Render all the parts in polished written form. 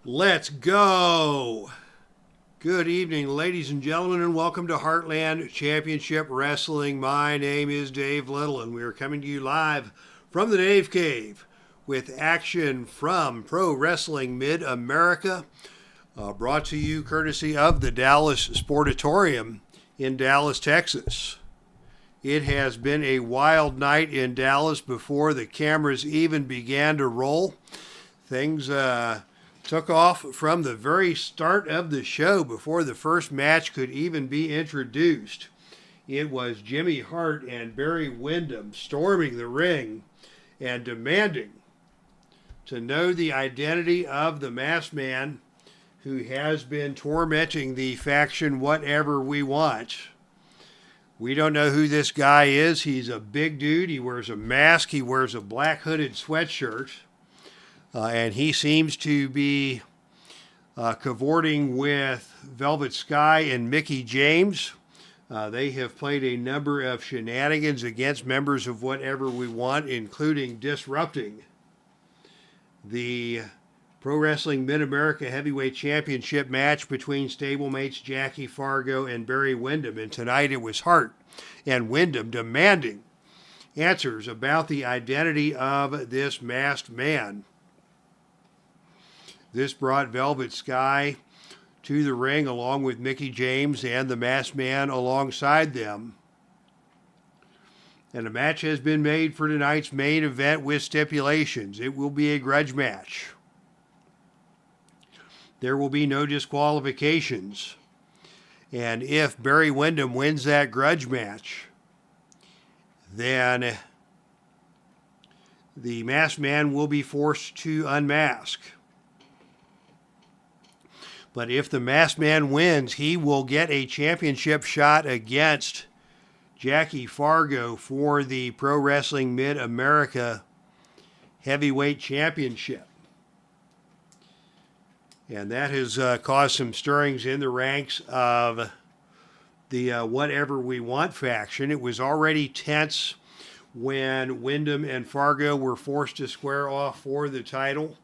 Let's go! Good evening, ladies and gentlemen, and welcome to Heartland Championship Wrestling. My name is Dave Little, and we are coming to you live from the Dave Cave with action from Pro Wrestling Mid-America, brought to you courtesy of the Dallas Sportatorium in Dallas, Texas. It has been a wild night in Dallas before the cameras even began to roll. Things took off from the very start of the show before the first match could even be introduced. It was Jimmy Hart and Barry Windham storming the ring and demanding to know the identity of the masked man who has been tormenting the faction Whatever We Want. We don't know who this guy is. He's a big dude. He wears a mask. He wears a black hooded sweatshirt. And he seems to be cavorting with Velvet Sky and Mickie James. They have played a number of shenanigans against members of Whatever We Want, including disrupting the Pro Wrestling Mid-America Heavyweight Championship match between stablemates Jackie Fargo and Barry Windham. And tonight it was Hart and Windham demanding answers about the identity of this masked man. This brought Velvet Sky to the ring along with Mickie James and the masked man alongside them. And a match has been made for tonight's main event with stipulations. It will be a grudge match. There will be no disqualifications. And if Barry Windham wins that grudge match, then the masked man will be forced to unmask. But if the masked man wins, he will get a championship shot against Jackie Fargo for the Pro Wrestling Mid-America Heavyweight Championship. And that has caused some stirrings in the ranks of the Whatever We Want faction. It was already tense when Windham and Fargo were forced to square off for the title.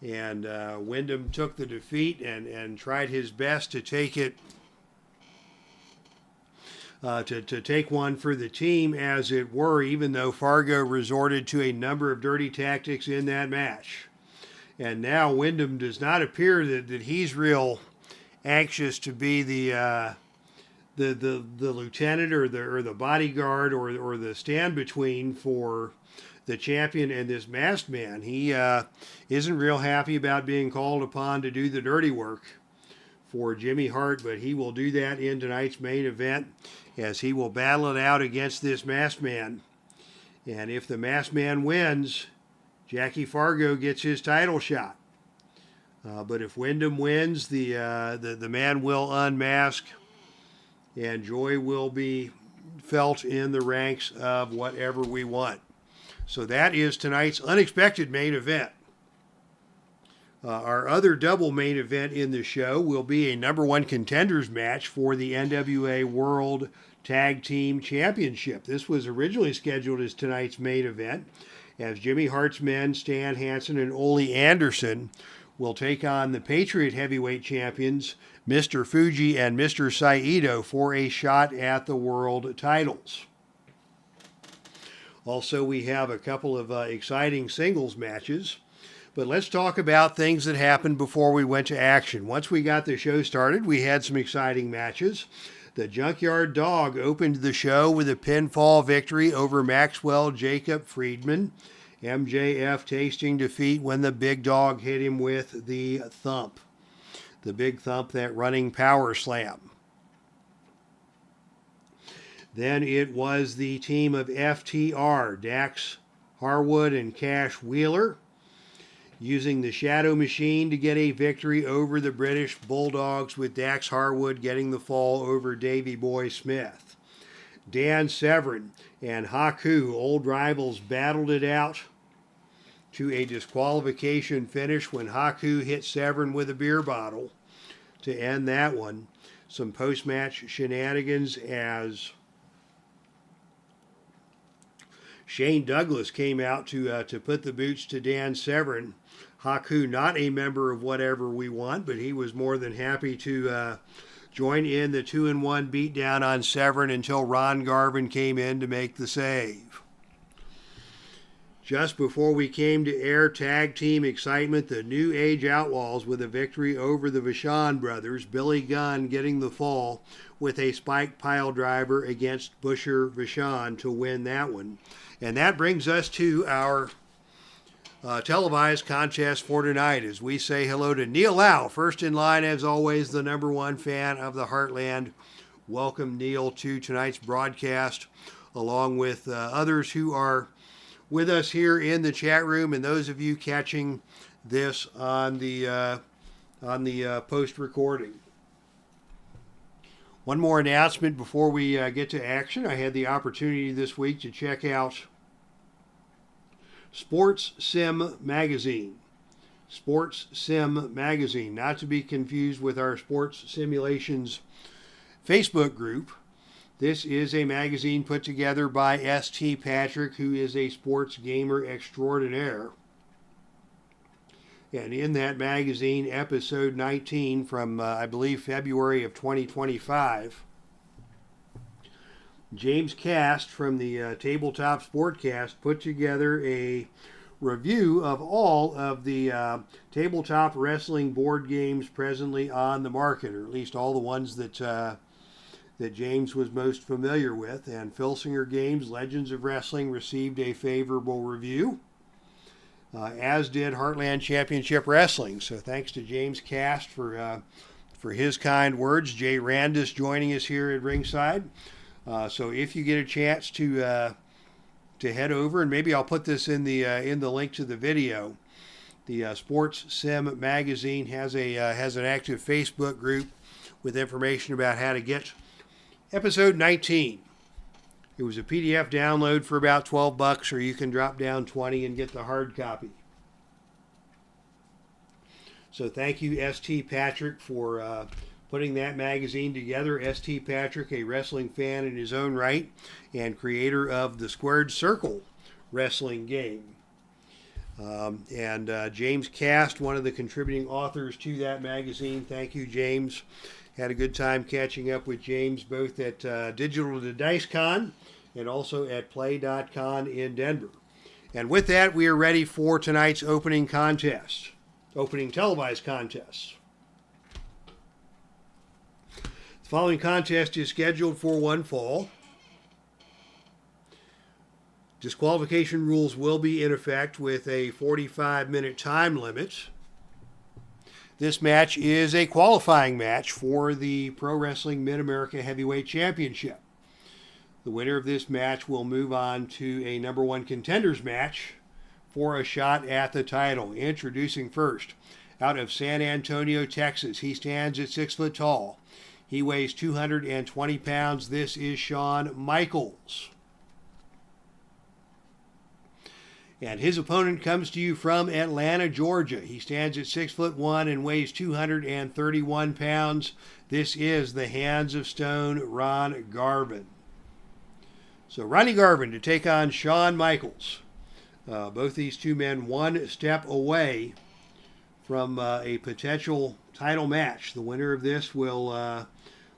And Windham took the defeat and tried his best to take it, to take one for the team, as it were, even though Fargo resorted to a number of dirty tactics in that match. And now Windham does not appear that he's real anxious to be the lieutenant or the bodyguard or the stand between for the champion and this masked man. He isn't real happy about being called upon to do the dirty work for Jimmy Hart, but he will do that in tonight's main event as he will battle it out against this masked man. And if the masked man wins, Jackie Fargo gets his title shot. But if Windham wins, the man will unmask, and joy will be felt in the ranks of Whatever We Want. So that is tonight's unexpected main event. Our other double main event in the show will be a number one contenders match for the NWA World Tag Team Championship. This was originally scheduled as tonight's main event, as Jimmy Hart's men, Stan Hansen and Ole Anderson, will take on the Patriot Heavyweight Champions, Mr. FUJI and Mr. SAITO, for a shot at the world titles. Also, we have a couple of exciting singles matches. But let's talk about things that happened before we went to action. Once we got the show started, we had some exciting matches. The Junkyard Dog opened the show with a pinfall victory over Maxwell Jacob Friedman. MJF tasting defeat when the big dog hit him with the thump. The big thump, that running power slam. Then it was the team of FTR, Dax Harwood and Cash Wheeler, using the Shadow Machine to get a victory over the British Bulldogs, with Dax Harwood getting the fall over Davey Boy Smith. Dan Severn and Haku, old rivals, battled it out to a disqualification finish when Haku hit Severn with a beer bottle to end that one. Some post-match shenanigans as Shane Douglas came out to put the boots to Dan Severn. Haku, not a member of Whatever We Want, but he was more than happy to join in the 2-1 beatdown on Severn until Ron Garvin came in to make the save. Just before we came to air, tag team excitement, the New Age Outlaws with a victory over the Vachon brothers. Billy Gunn getting the fall with a spike pile driver against Busher Vachon to win that one. And that brings us to our televised contest for tonight as we say hello to Neil Lau, first in line as always, the #1 fan of the Heartland. Welcome, Neil, to tonight's broadcast, along with others who are with us here in the chat room, and those of you catching this on the post recording. One more announcement before we get to action. I had the opportunity this week to check out Sports Sim Magazine. Sports Sim Magazine, not to be confused with our Sports Simulations Facebook group. This is a magazine put together by S.T. Patrick, who is a sports gamer extraordinaire. And in that magazine, episode 19 from, I believe, February of 2025, James Cast from the Tabletop Sportcast put together a review of all of the tabletop wrestling board games presently on the market, or at least all the ones that James was most familiar with. And Filsinger Games Legends of Wrestling received a favorable review, as did Heartland Championship Wrestling. So thanks to James Cast for his kind words. Jay Randis joining us here at ringside. So if you get a chance to head over, and maybe I'll put this in the link to the video. The Sports Sim Magazine has an active Facebook group with information about how to get episode 19. It was a PDF download for about $12, or you can drop down 20 and get the hard copy. So thank you, S.T. Patrick, for putting that magazine together. S.T. Patrick, a wrestling fan in his own right, and creator of the Squared Circle wrestling game. And James Cast, one of the contributing authors to that magazine. Thank you, James. Had a good time catching up with James, both at Digital to Dice Con and also at Play.con in Denver. And with that, we are ready for tonight's opening contest, opening televised contest. The following contest is scheduled for one fall. Disqualification rules will be in effect with a 45-minute time limit. This match is a qualifying match for the Pro Wrestling Mid-America Heavyweight Championship. The winner of this match will move on to a #1 contenders match for a shot at the title. Introducing first, out of San Antonio, Texas. He stands at 6 foot tall. He weighs 220 pounds. This is Shawn Michaels. And his opponent comes to you from Atlanta, Georgia. He stands at 6'1" and weighs 231 pounds. This is the Hands of Stone, Ron Garvin. So Ronnie Garvin to take on Shawn Michaels. Both these two men one step away from a potential title match. The winner of this will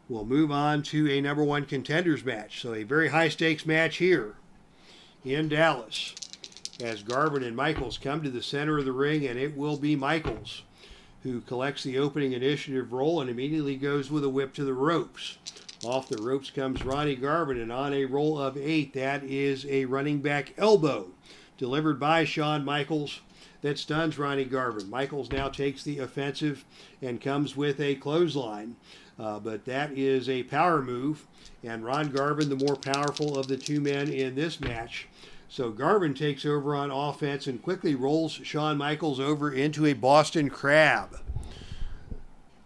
move on to a #1 contenders match. So a very high stakes match here in Dallas, as Garvin and Michaels come to the center of the ring, and it will be Michaels who collects the opening initiative roll and immediately goes with a whip to the ropes. Off the ropes comes Ronnie Garvin, and on a roll of 8, that is a running back elbow delivered by Shawn Michaels that stuns Ronnie Garvin. Michaels now takes the offensive and comes with a clothesline, but that is a power move, and Ron Garvin, the more powerful of the two men in this match. So Garvin takes over on offense and quickly rolls Shawn Michaels over into a Boston Crab.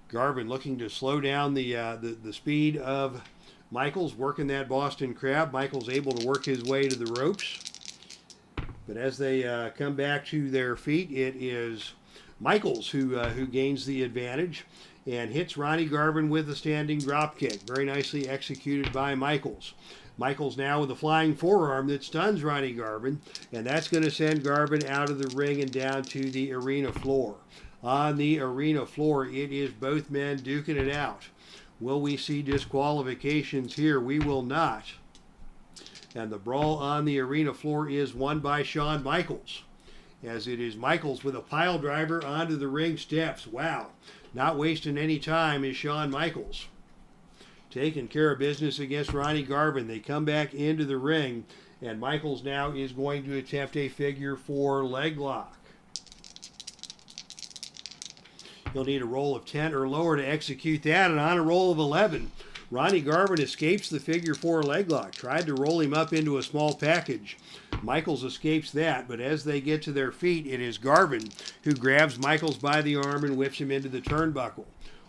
Garvin looking to slow down the speed of Michaels, working that Boston Crab. Michaels able to work his way to the ropes. But as they come back to their feet, it is Michaels who gains the advantage and hits Ronnie Garvin with a standing drop kick. Very nicely executed by Michaels. Michaels now with a flying forearm that stuns Ronnie Garvin, and that's going to send Garvin out of the ring and down to the arena floor. On the arena floor, it is both men duking it out. Will we see disqualifications here? We will not. And the brawl on the arena floor is won by Shawn Michaels, as it is Michaels with a pile driver onto the ring steps. Wow, not wasting any time is Shawn Michaels. Taking care of business against Ronnie Garvin. They come back into the ring, and Michaels now is going to attempt a figure 4 leg lock. He'll need a roll of 10 or lower to execute that, and on a roll of 11, Ronnie Garvin escapes the figure 4 leg lock. Tried to roll him up into a small package. Michaels escapes that, but as they get to their feet, it is Garvin who grabs Michaels by the arm and whips him into the turnbuckle.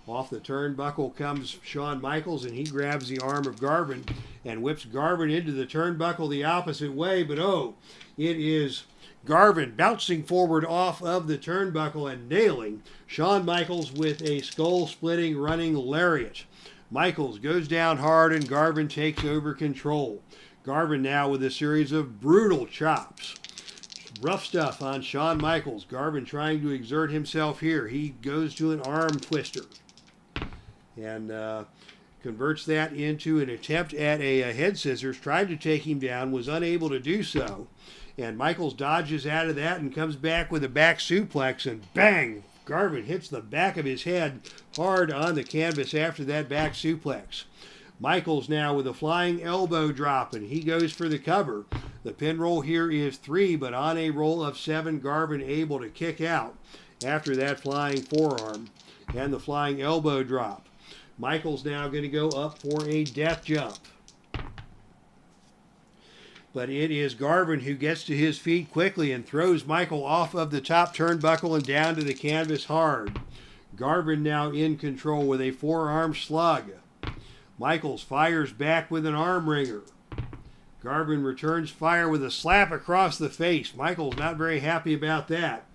Off the turnbuckle comes Shawn Michaels, and he grabs the arm of Garvin and whips Garvin into the turnbuckle the opposite way. But oh, it is Garvin bouncing forward off of the turnbuckle and nailing Shawn Michaels with a skull-splitting running lariat. Michaels goes down hard, and Garvin takes over control. Garvin now with a series of brutal chops. Rough stuff on Shawn Michaels. Garvin trying to exert himself here. He goes to an arm twister and converts that into an attempt at a head scissors. Tried to take him down, was unable to do so. And Michaels dodges out of that and comes back with a back suplex, and bang! Garvin hits the back of his head hard on the canvas after that back suplex. Michaels now with a flying elbow drop, and he goes for the cover. The pin roll here is 3, but on a roll of 7, Garvin able to kick out after that flying forearm and the flying elbow drop. Michaels now going to go up for a death jump. But it is Garvin who gets to his feet quickly and throws Michael off of the top turnbuckle and down to the canvas hard. Garvin now in control with a forearm slug. Michaels fires back with an arm wringer. Garvin returns fire with a slap across the face. Michaels not very happy about that.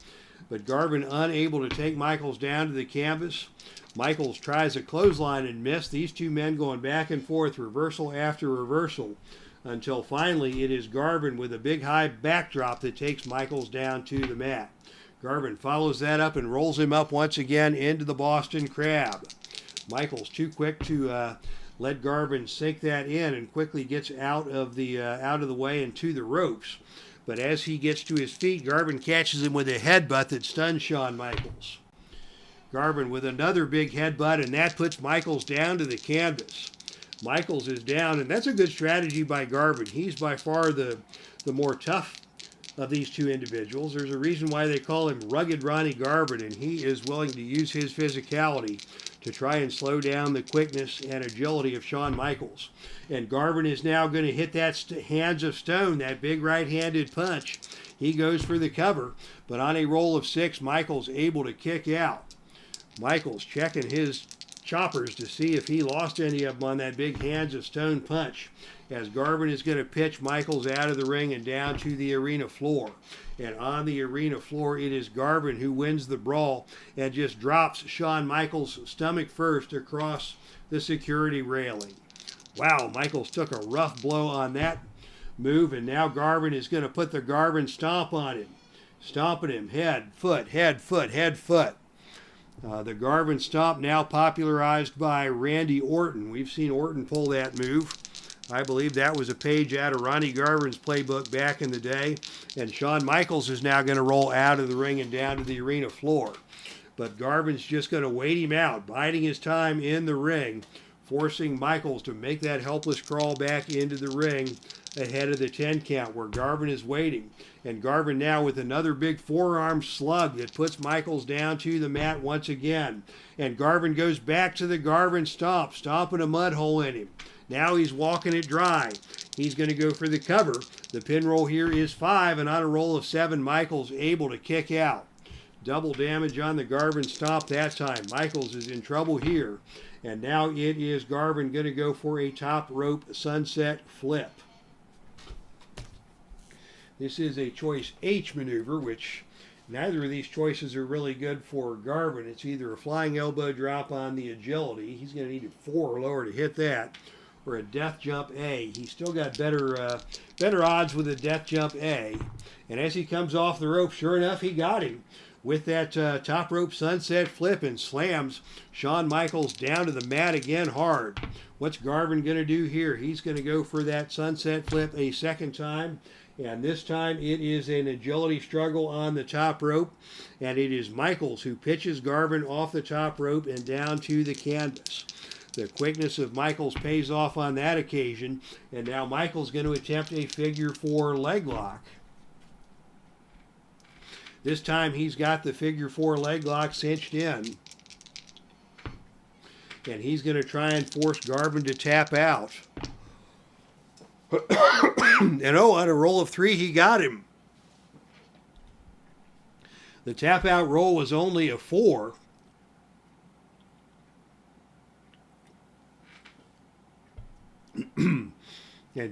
But Garvin unable to take Michaels down to the canvas. Michaels tries a clothesline and missed. These two men going back and forth, reversal after reversal, until finally it is Garvin with a big high backdrop that takes Michaels down to the mat. Garvin follows that up and rolls him up once again into the Boston Crab. Michaels too quick to let Garvin sink that in, and quickly gets out of the way and to the ropes. But as he gets to his feet, Garvin catches him with a headbutt that stuns Shawn Michaels. Garvin with another big headbutt, and that puts Michaels down to the canvas. Michaels is down, and that's a good strategy by Garvin. He's by far the more tough of these two individuals. There's a reason why they call him Rugged Ronnie Garvin, and he is willing to use his physicality to try and slow down the quickness and agility of Shawn Michaels. And Garvin is now going to hit that hands of stone, that big right-handed punch. He goes for the cover, but on a roll of 6, Michaels able to kick out. Michaels checking his choppers to see if he lost any of them on that big hands of stone punch, as Garvin is going to pitch Michaels out of the ring and down to the arena floor. And on the arena floor, it is Garvin who wins the brawl and just drops Shawn Michaels stomach first across the security railing. Wow, Michaels took a rough blow on that move, and now Garvin is going to put the Garvin stomp on him. Stomping him, head, foot, head, foot, head, foot. The Garvin stomp now popularized by Randy Orton. We've seen Orton pull that move. I believe that was a page out of Ronnie Garvin's playbook back in the day. And Shawn Michaels is now going to roll out of the ring and down to the arena floor. But Garvin's just going to wait him out, biding his time in the ring, forcing Michaels to make that helpless crawl back into the ring ahead of the 10 count where Garvin is waiting. And Garvin now with another big forearm slug that puts Michaels down to the mat once again. And Garvin goes back to the Garvin stomp, stomping a mud hole in him. Now he's walking it dry. He's going to go for the cover. The pin roll here is 5, and on a roll of 7, Michaels able to kick out. Double damage on the Garvin stomp that time. Michaels is in trouble here. And now it is Garvin going to go for a top rope sunset flip. This is a choice H maneuver, which neither of these choices are really good for Garvin. It's either a flying elbow drop on the agility. He's going to need a 4 or lower to hit that. or a death jump A. He's still got better odds with a death jump A. And as he comes off the rope, sure enough, he got him with that top rope sunset flip and slams Shawn Michaels down to the mat again hard. What's Garvin going to do here? He's going to go for that sunset flip a second time. And this time it is an agility struggle on the top rope. And it is Michaels who pitches Garvin off the top rope and down to the canvas. The quickness of Michaels pays off on that occasion. And now Michaels going to attempt a figure 4 leg lock. This time he's got the figure 4 leg lock cinched in. And he's going to try and force Garvin to tap out. And on a roll of 3, he got him. The tap out roll was only a 4. And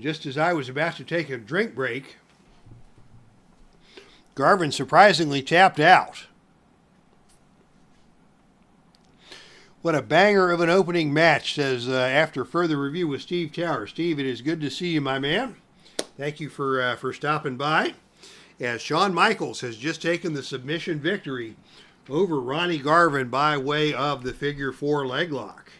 just as I was about to take a drink break, Garvin surprisingly tapped out. What a banger of an opening match, says after further review with Steve Tower. Steve, it is good to see you, my man. Thank you for stopping by. As Shawn Michaels has just taken the submission victory over Ronnie Garvin by way of the figure 4 leg lock.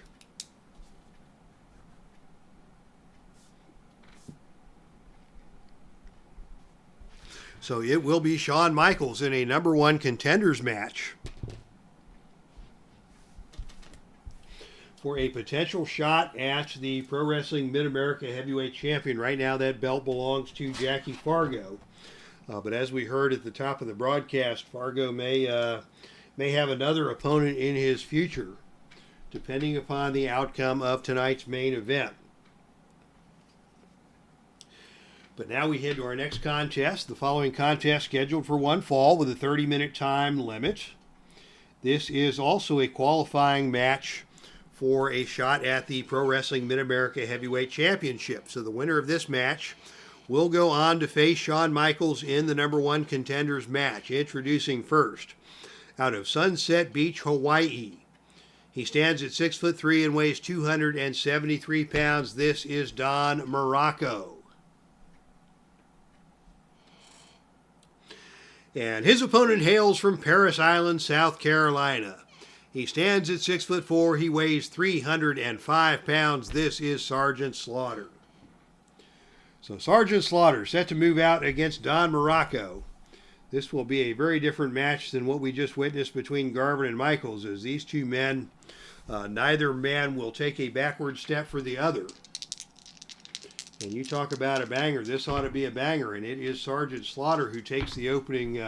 So it will be Shawn Michaels in a #1 contenders match for a potential shot at the Pro Wrestling Mid-America Heavyweight Champion. Right now that belt belongs to Jackie Fargo. But as we heard at the top of the broadcast, Fargo may have another opponent in his future, depending upon the outcome of tonight's main event. But now we head to our next contest. The following contest scheduled for one fall with a 30-minute time limit. This is also a qualifying match for a shot at the Pro Wrestling Mid-America Heavyweight Championship. So the winner of this match will go on to face Shawn Michaels in the #1 contenders match. Introducing first, out of Sunset Beach, Hawaii. He stands at 6'3" and weighs 273 pounds. This is Don MURACO. And his opponent hails from Parris Island, South Carolina. He stands at 6'4". He weighs 305 pounds. This is Sergeant Slaughter. So Sergeant Slaughter set to move out against Don MURACO. This will be a very different match than what we just witnessed between Garvin and Michaels, as these two men, neither man will take a backward step for the other. And you talk about a banger, this ought to be a banger, and it is Sergeant Slaughter who takes the opening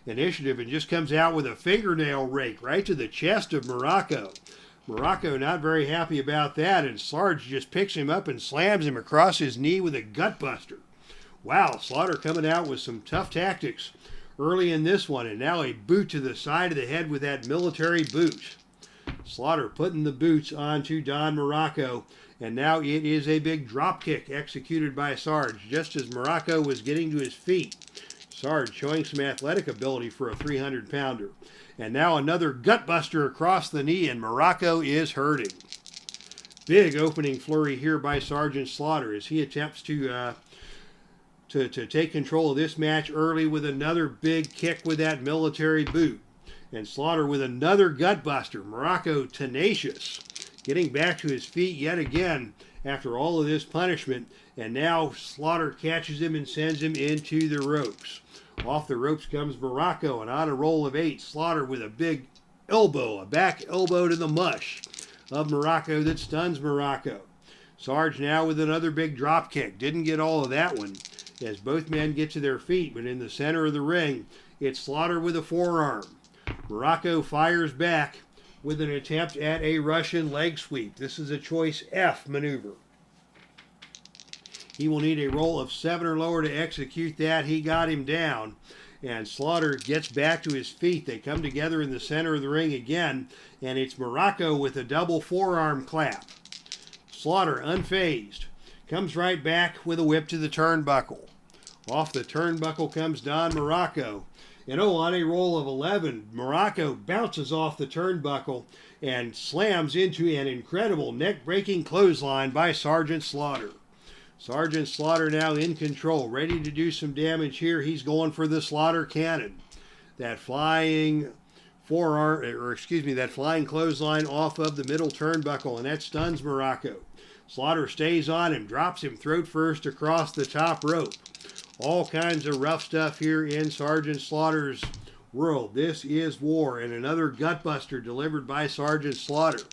initiative and just comes out with a fingernail rake right to the chest of MURACO. MURACO not very happy about that, and Sarge just picks him up and slams him across his knee with a gutbuster. Wow, Slaughter coming out with some tough tactics early in this one, and now a boot to the side of the head with that military boot. Slaughter putting the boots onto Don MURACO, and now it is a big drop kick executed by Sarge just as MURACO was getting to his feet. Sarge showing some athletic ability for a 300-pounder. And now another gutbuster across the knee, and MURACO is hurting. Big opening flurry here by Sergeant Slaughter as he attempts to take control of this match early with another big kick with that military boot. And Slaughter with another gutbuster. MURACO tenacious, getting back to his feet yet again after all of this punishment. And now Slaughter catches him and sends him into the ropes. Off the ropes comes MURACO, and on a roll of 8, Slaughter with a big elbow, a back elbow to the mush of MURACO that stuns MURACO. Sarge now with another big drop kick. Didn't get all of that one as both men get to their feet, but in the center of the ring, it's Slaughter with a forearm. MURACO fires back with an attempt at a Russian leg sweep. This is a choice F maneuver. He will need a roll of 7 or lower to execute that. He got him down, and Slaughter gets back to his feet. They come together in the center of the ring again, and it's MURACO with a double forearm clap. Slaughter, unfazed, comes right back with a whip to the turnbuckle. Off the turnbuckle comes Don MURACO, And on a roll of 11, MURACO bounces off the turnbuckle and slams into an incredible neck-breaking clothesline by Sergeant Slaughter. Sergeant Slaughter now in control, ready to do some damage here. He's going for the Slaughter Cannon. That flying that flying clothesline off of the middle turnbuckle, and that stuns MURACO. Slaughter stays on him, drops him throat first across the top rope. All kinds of rough stuff here in Sergeant Slaughter's world. This is war, and another gutbuster delivered by Sergeant Slaughter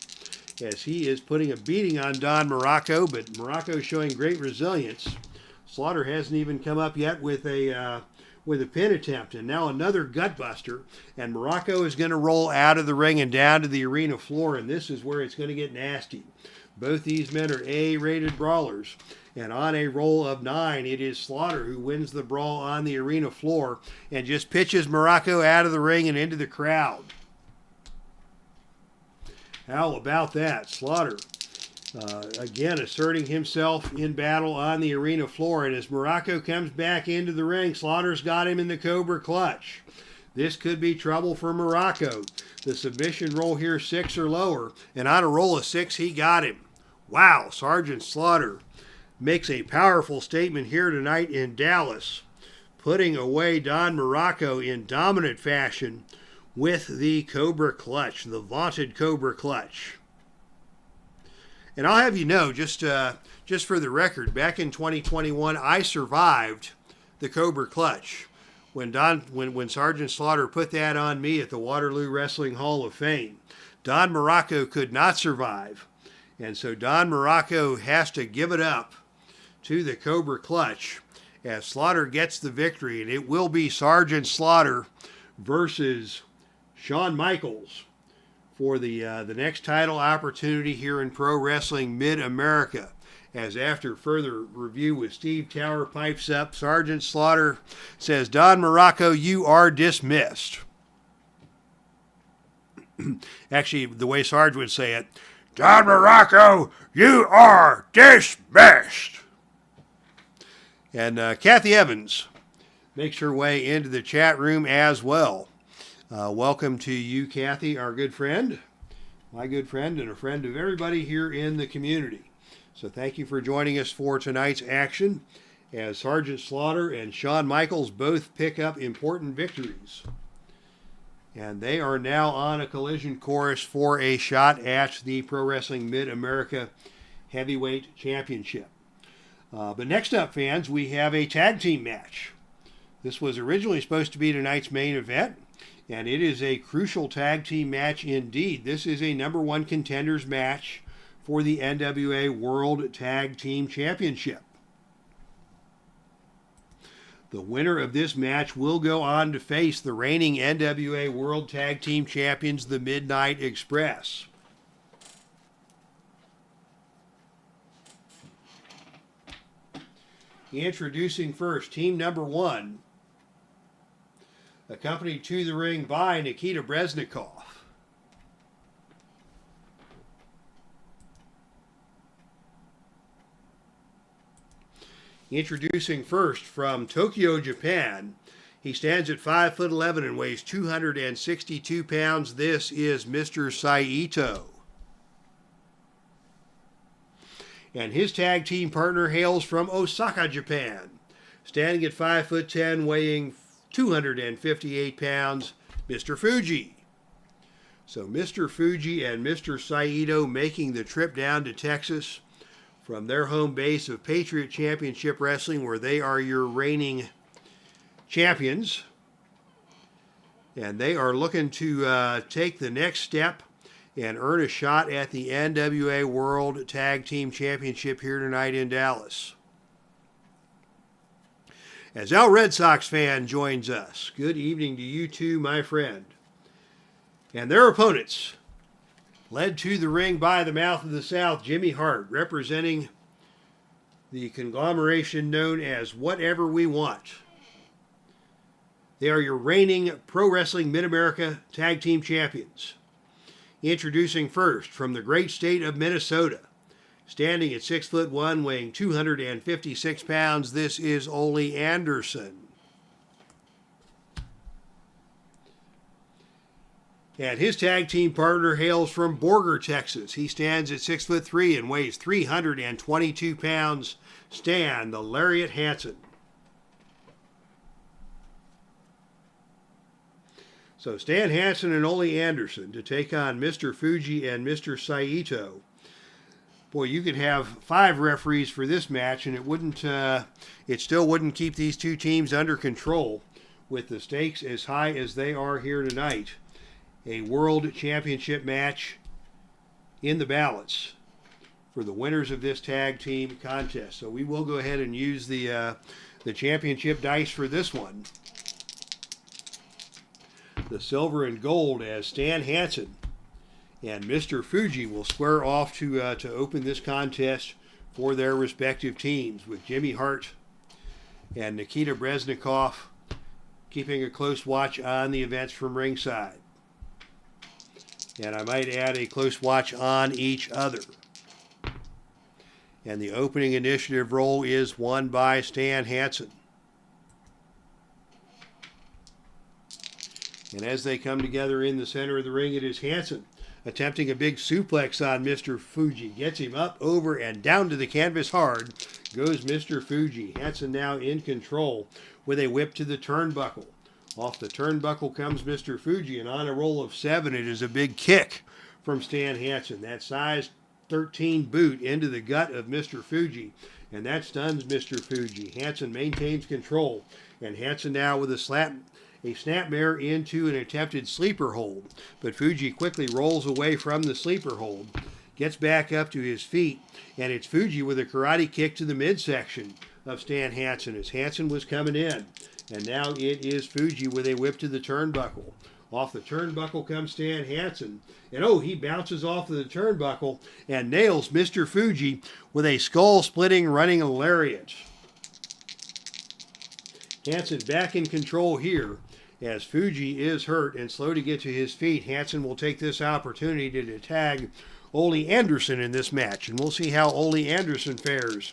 as he is putting a beating on Don MURACO, but MURACO showing great resilience. Slaughter hasn't even come up yet with a pin attempt, and now another gutbuster, and MURACO is going to roll out of the ring and down to the arena floor, and this is where it's going to get nasty. Both these men are A-rated brawlers, and on a roll of 9, it is Slaughter who wins the brawl on the arena floor and just pitches MURACO out of the ring and into the crowd. How about that? Slaughter again asserting himself in battle on the arena floor, and as MURACO comes back into the ring, Slaughter's got him in the Cobra Clutch. This could be trouble for MURACO. The submission roll here 6 or lower, and on a roll of 6 he got him. Wow, Sergeant Slaughter makes a powerful statement here tonight in Dallas, putting away Don MURACO in dominant fashion with the Cobra Clutch, the vaunted Cobra Clutch. And I'll have you know, just for the record, back in 2021, I survived the Cobra Clutch when Sergeant Slaughter put that on me at the Waterloo Wrestling Hall of Fame. Don MURACO could not survive, and so Don MURACO has to give it up to the Cobra Clutch as Slaughter gets the victory, and it will be Sergeant Slaughter versus Shawn Michaels for the next title opportunity here in Pro Wrestling Mid-America. As after further review with Steve Tower pipes up, Sergeant Slaughter says, "Don MURACO, you are dismissed." Actually, the way Sarge would say it, "Don MURACO, you are dismissed." And Kathy Evans makes her way into the chat room as well. Welcome to you, Kathy, our good friend, my good friend, and a friend of everybody here in the community. So thank you for joining us for tonight's action as Sergeant Slaughter and Shawn Michaels both pick up important victories. And they are now on a collision course for a shot at the Pro Wrestling Mid-America Heavyweight Championship. But next up, fans, we have a tag team match. This was originally supposed to be tonight's main event, and it is a crucial tag team match indeed. This is a number 1 contenders match for the NWA World Tag Team Championship. The winner of this match will go on to face the reigning NWA World Tag Team Champions, the Midnight Express. Introducing first, team number 1, accompanied to the ring by Nikita BREZNIKOV. Introducing first from Tokyo, Japan, he stands at 5'11" and weighs 262 pounds. This is Mr. SAITO. And his tag team partner hails from Osaka, Japan, standing at 5'10", weighing 258 pounds, Mr. FUJI. So Mr. FUJI and Mr. SAITO making the trip down to Texas from their home base of Patriot Championship Wrestling, where they are your reigning champions. And they are looking to take the next step and earn a shot at the NWA World Tag Team Championship here tonight in Dallas. As Al Red Sox fan joins us, good evening to you too, my friend. And their opponents, led to the ring by the Mouth of the South, Jimmy Hart, representing the conglomeration known as Whatever We Want. They are your reigning Pro Wrestling Mid-America Tag Team Champions. Introducing first from the great state of Minnesota, standing at 6'1", weighing 256 pounds, this is Ole Anderson. And his tag team partner hails from Borger, Texas. He stands at 6'3" and weighs 322 pounds. Stan, the Lariat Hansen. So Stan Hansen and Ole Anderson to take on Mr. Fuji and Mr. SAITO. Boy, you could have 5 referees for this match, and it still wouldn't keep these two teams under control with the stakes as high as they are here tonight. A World Championship match in the balance for the winners of this tag team contest. So we will go ahead and use the championship dice for this one. The silver and gold as Stan Hansen and Mr. Fuji will square off to open this contest for their respective teams, with Jimmy Hart and Nikita BREZNIKOV keeping a close watch on the events from ringside. And I might add a close watch on each other. And the opening initiative role is won by Stan Hansen. And as they come together in the center of the ring, it is Hansen attempting a big suplex on Mr. Fuji. Gets him up, over, and down to the canvas hard goes Mr. Fuji. Hansen now in control with a whip to the turnbuckle. Off the turnbuckle comes Mr. Fuji, and on a roll of 7, it is a big kick from Stan Hansen. That size 13 boot into the gut of Mr. Fuji, and that stuns Mr. Fuji. Hansen maintains control, and Hansen now with a snapmare into an attempted sleeper hold. But Fuji quickly rolls away from the sleeper hold, gets back up to his feet, and it's Fuji with a karate kick to the midsection of Stan Hansen as Hansen was coming in. And now it is Fuji with a whip to the turnbuckle. Off the turnbuckle comes Stan Hansen. And oh, he bounces off of the turnbuckle and nails Mr. Fuji with a skull-splitting running lariat. Hansen back in control here as Fuji is hurt and slow to get to his feet. Hansen will take this opportunity to tag Ole Anderson in this match. And we'll see how Ole Anderson fares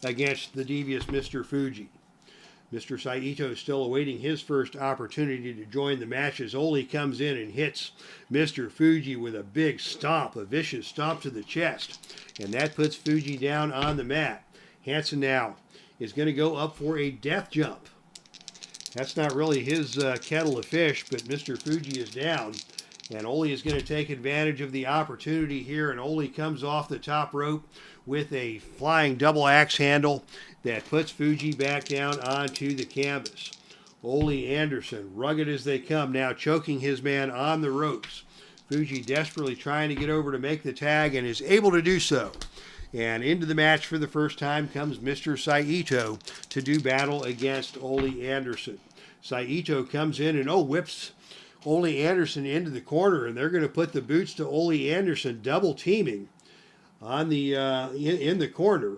against the devious Mr. Fuji. Mr. SAITO is still awaiting his first opportunity to join the match as Ole comes in and hits Mr. Fuji with a big stomp, a vicious stomp to the chest. And that puts Fuji down on the mat. Hansen now is going to go up for a death jump. That's not really his kettle of fish, but Mr. Fuji is down. And Ole is going to take advantage of the opportunity here, and Ole comes off the top rope with a flying double axe handle that puts Fuji back down onto the canvas. Ole Anderson, rugged as they come, now choking his man on the ropes. Fuji desperately trying to get over to make the tag and is able to do so. And into the match for the first time comes Mr. SAITO to do battle against Ole Anderson. SAITO comes in and whips Ole Anderson into the corner, and they're going to put the boots to Ole Anderson, double teaming on the in the corner.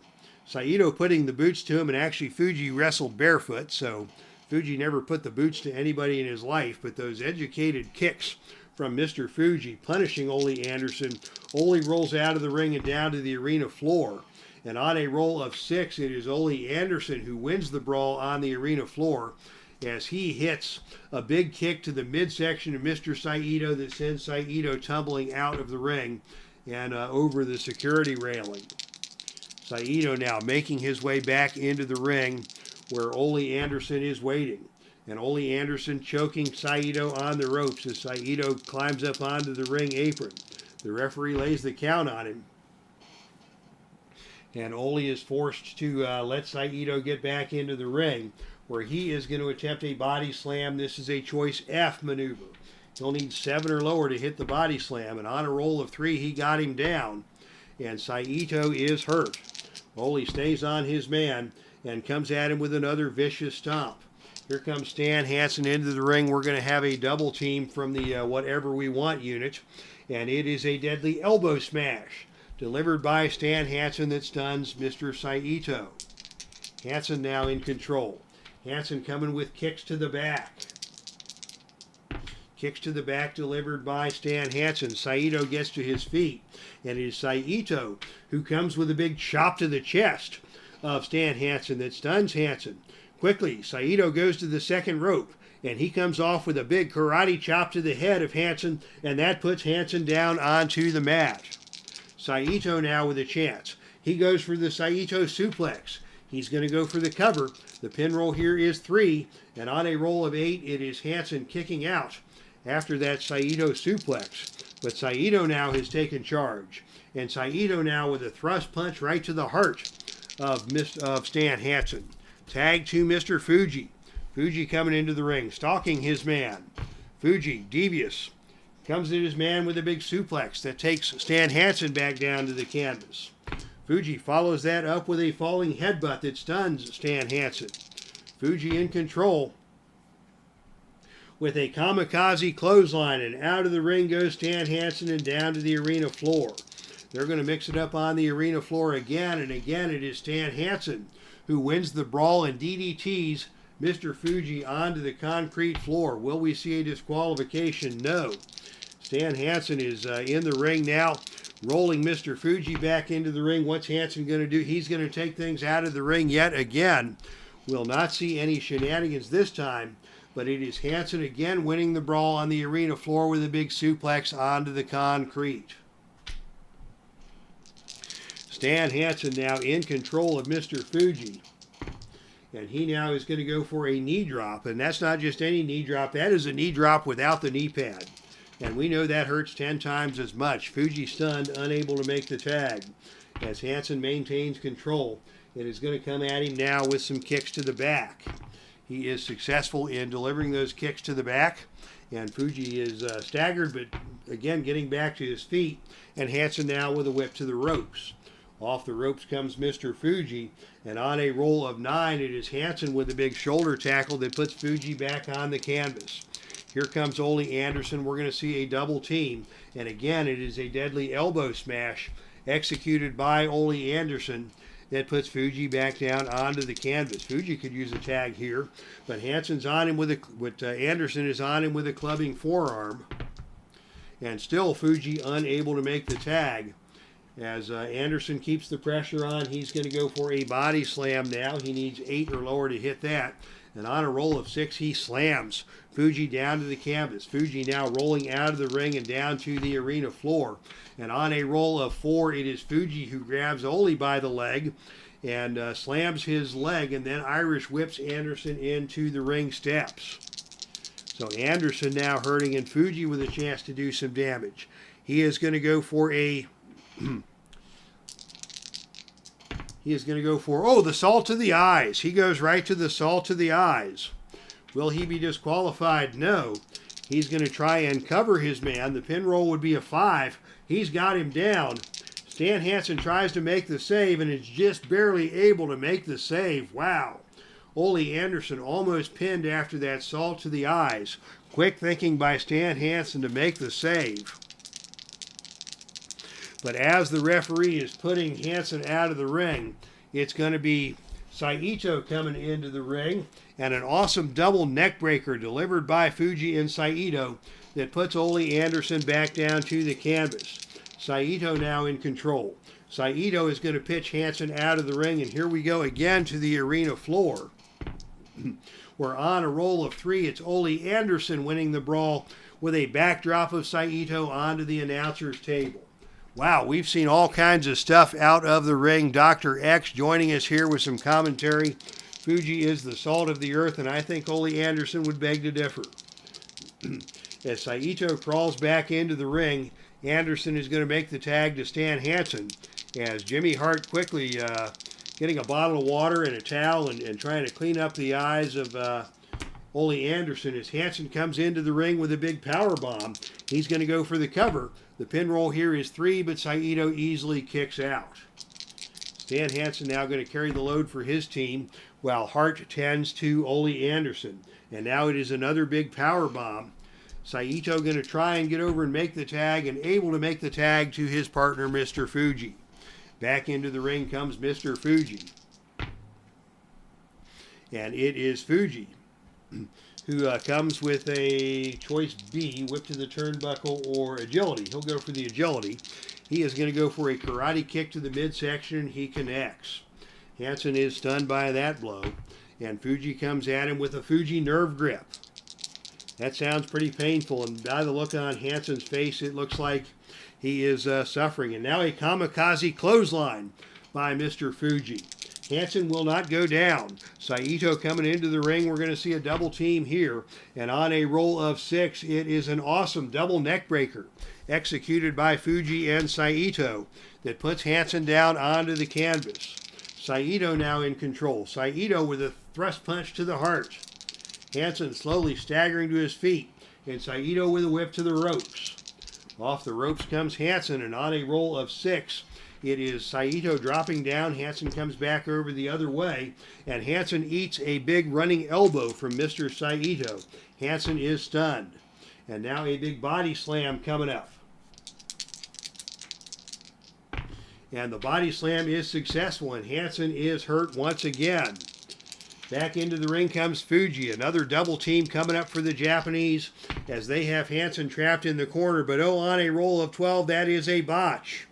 SAITO putting the boots to him, and actually Fuji wrestled barefoot, so Fuji never put the boots to anybody in his life, but those educated kicks from Mr. Fuji punishing Ole Anderson. Ole rolls out of the ring and down to the arena floor, and on a roll of 6, it is Ole Anderson who wins the brawl on the arena floor as he hits a big kick to the midsection of Mr. SAITO that sends SAITO tumbling out of the ring and over the security railing. SAITO now making his way back into the ring where Ole Anderson is waiting. And Ole Anderson choking SAITO on the ropes as SAITO climbs up onto the ring apron. The referee lays the count on him. And Ole is forced to let SAITO get back into the ring, where he is going to attempt a body slam. This is a choice F maneuver. He'll need 7 or lower to hit the body slam, and on a roll of 3, he got him down. And SAITO is hurt. Ole stays on his man and comes at him with another vicious stomp. Here comes Stan Hansen into the ring. We're going to have a double team from the Whatever We Want unit, and it is a deadly elbow smash delivered by Stan Hansen that stuns Mr. SAITO. Hansen now in control. Hansen coming with kicks to the back. Kicks to the back delivered by Stan Hansen. SAITO gets to his feet, and it is SAITO who comes with a big chop to the chest of Stan Hansen that stuns Hansen. Quickly, SAITO goes to the second rope, and he comes off with a big karate chop to the head of HANSEN, and that puts HANSEN down onto the mat. SAITO now with a chance. He goes for the SAITO suplex. He's going to go for the cover. The pin roll here is 3, and on a roll of 8, it is HANSEN kicking out after that SAITO suplex. But SAITO now has taken charge, and SAITO now with a thrust punch right to the heart of Stan HANSEN. Tag to Mr. Fuji. Fuji coming into the ring, stalking his man. Fuji, devious, comes at his man with a big suplex that takes Stan HANSEN back down to the canvas. Fuji follows that up with a falling headbutt that stuns Stan HANSEN. Fuji in control with a kamikaze clothesline, and out of the ring goes Stan HANSEN and down to the arena floor. They're going to mix it up on the arena floor again, and again it is Stan HANSEN who wins the brawl and DDTs Mr. Fuji onto the concrete floor. Will we see a disqualification? No. Stan HANSEN is in the ring now, rolling Mr. Fuji back into the ring. What's HANSEN going to do? He's going to take things out of the ring yet again. We'll not see any shenanigans this time, but it is HANSEN again winning the brawl on the arena floor with a big suplex onto the concrete. Stan HANSEN now in control of Mr. Fuji. And he now is going to go for a knee drop. And that's not just any knee drop. That is a knee drop without the knee pad. And we know that hurts 10 times as much. Fuji stunned, unable to make the tag. As HANSEN maintains control, it is going to come at him now with some kicks to the back. He is successful in delivering those kicks to the back. And Fuji is staggered, but again getting back to his feet. And HANSEN now with a whip to the ropes. Off the ropes comes Mr. Fuji, and on a roll of 9, it is HANSEN with a big shoulder tackle that puts Fuji back on the canvas. Here comes Ole Anderson. We're going to see a double team, and again, it is a deadly elbow smash executed by Ole Anderson that puts Fuji back down onto the canvas. Fuji could use a tag here, but Hansen's on him Anderson is on him with a clubbing forearm, and still Fuji unable to make the tag. As Anderson keeps the pressure on, he's going to go for a body slam now. He needs 8 or lower to hit that. And on a roll of 6, he slams Fuji down to the canvas. Fuji now rolling out of the ring and down to the arena floor. And on a roll of 4, it is Fuji who grabs Ole by the leg and slams his leg, and then Irish whips Anderson into the ring steps. So Anderson now hurting, and Fuji with a chance to do some damage. He is going to go for a... the salt to the eyes. He goes right to the salt to the eyes. Will he be disqualified? No. He's going to try and cover his man. The pin roll would be a 5. He's got him down. Stan HANSEN tries to make the save and is just barely able to make the save. Wow. Ole Anderson almost pinned after that salt to the eyes. Quick thinking by Stan HANSEN to make the save. But as the referee is putting HANSEN out of the ring, it's going to be SAITO coming into the ring, and an awesome double neck breaker delivered by Fuji and SAITO that puts Ole Anderson back down to the canvas. SAITO now in control. SAITO is going to pitch HANSEN out of the ring, and here we go again to the arena floor. We're on a roll of 3. It's Ole Anderson winning the brawl with a backdrop of SAITO onto the announcer's table. Wow, we've seen all kinds of stuff out of the ring. Dr. X joining us here with some commentary. Fuji is the salt of the earth, and I think Ole Anderson would beg to differ. As SAITO crawls back into the ring, Anderson is going to make the tag to Stan HANSEN, as Jimmy Hart quickly getting a bottle of water and a towel and trying to clean up the eyes of Ole Anderson as HANSEN comes into the ring with a big power bomb. He's going to go for the cover. The pin roll here is 3, but SAITO easily kicks out. Stan HANSEN now going to carry the load for his team, while Hart tends to Ole Anderson. And now it is another big power bomb. SAITO going to try and get over and make the tag, and able to make the tag to his partner, Mr. Fuji. Back into the ring comes Mr. Fuji. And it is Fuji who comes with a choice B, whip to the turnbuckle or agility. He'll go for the agility. He is going to go for a karate kick to the midsection, and he connects. HANSEN is stunned by that blow, and Fuji comes at him with a Fuji nerve grip. That sounds pretty painful, and by the look on HANSEN's face, it looks like he is suffering. And now a kamikaze clothesline by Mr. Fuji. HANSEN will not go down. SAITO coming into the ring. We're going to see a double team here. And on a roll of 6, it is an awesome double neck breaker executed by Fuji and SAITO that puts HANSEN down onto the canvas. SAITO now in control. SAITO with a thrust punch to the heart. HANSEN slowly staggering to his feet, and SAITO with a whip to the ropes. Off the ropes comes HANSEN, and on a roll of 6, it is SAITO dropping down. HANSEN comes back over the other way, and HANSEN eats a big running elbow from Mr. SAITO. HANSEN is stunned. And now a big body slam coming up. And the body slam is successful, and HANSEN is hurt once again. Back into the ring comes Fuji. Another double team coming up for the Japanese as they have HANSEN trapped in the corner. But on a roll of 12, that is a botch.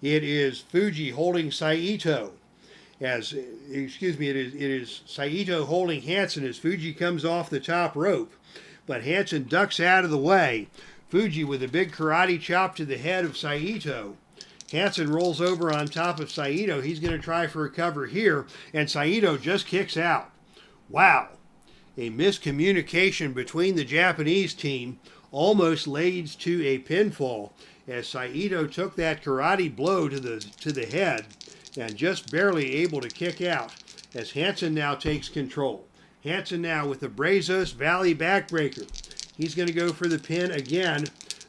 It is Fuji holding SAITO. It is SAITO holding HANSEN as Fuji comes off the top rope. But HANSEN ducks out of the way. Fuji with a big karate chop to the head of SAITO. HANSEN rolls over on top of SAITO. He's going to try for a cover here, and SAITO just kicks out. Wow. A miscommunication between the Japanese team almost leads to a pinfall as SAITO took that karate blow to the head and just barely able to kick out as HANSEN now takes control. HANSEN now with the Brazos Valley backbreaker. He's going to go for the pin again.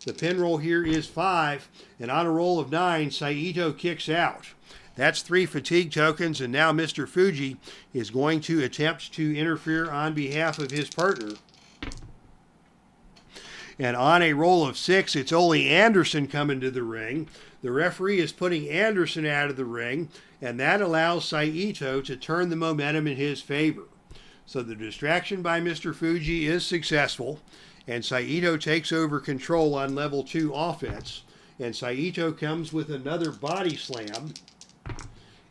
The pin roll here is 5, and on a roll of 9, SAITO kicks out. That's 3 fatigue tokens, and now Mr. Fuji is going to attempt to interfere on behalf of his partner. And on a roll of 6, it's Ole Anderson coming to the ring. The referee is putting Anderson out of the ring, and that allows SAITO to turn the momentum in his favor. So the distraction by Mr. Fuji is successful, and SAITO takes over control on level 2 offense. And SAITO comes with another body slam,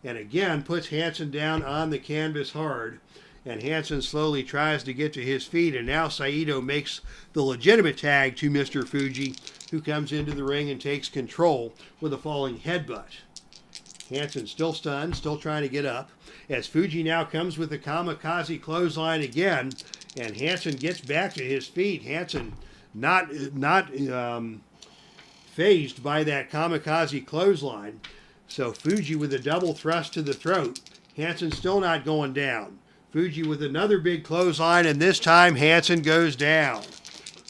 and again puts HANSEN down on the canvas hard. And HANSEN slowly tries to get to his feet, and now SAITO makes the legitimate tag to Mr. Fuji, who comes into the ring and takes control with a falling headbutt. HANSEN still stunned, still trying to get up, as Fuji now comes with the kamikaze clothesline again, and HANSEN gets back to his feet. HANSEN not phased by that kamikaze clothesline. So Fuji with a double thrust to the throat. HANSEN still not going down. Fuji with another big clothesline, and this time HANSEN goes down.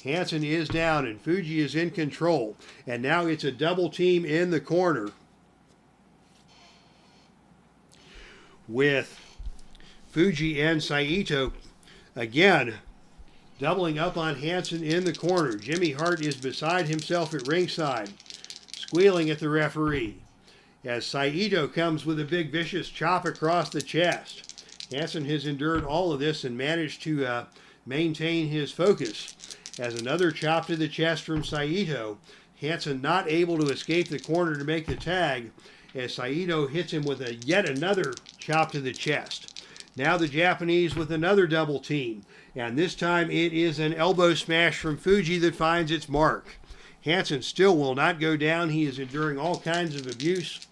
HANSEN is down, and Fuji is in control. And now it's a double team in the corner with Fuji and SAITO again doubling up on HANSEN in the corner. Jimmy Hart is beside himself at ringside, squealing at the referee as SAITO comes with a big vicious chop across the chest. HANSEN has endured all of this and managed to maintain his focus as another chop to the chest from SAITO. HANSEN not able to escape the corner to make the tag as SAITO hits him with yet another chop to the chest. Now the Japanese with another double team, and this time it is an elbow smash from Fuji that finds its mark. HANSEN still will not go down. He is enduring all kinds of abuse,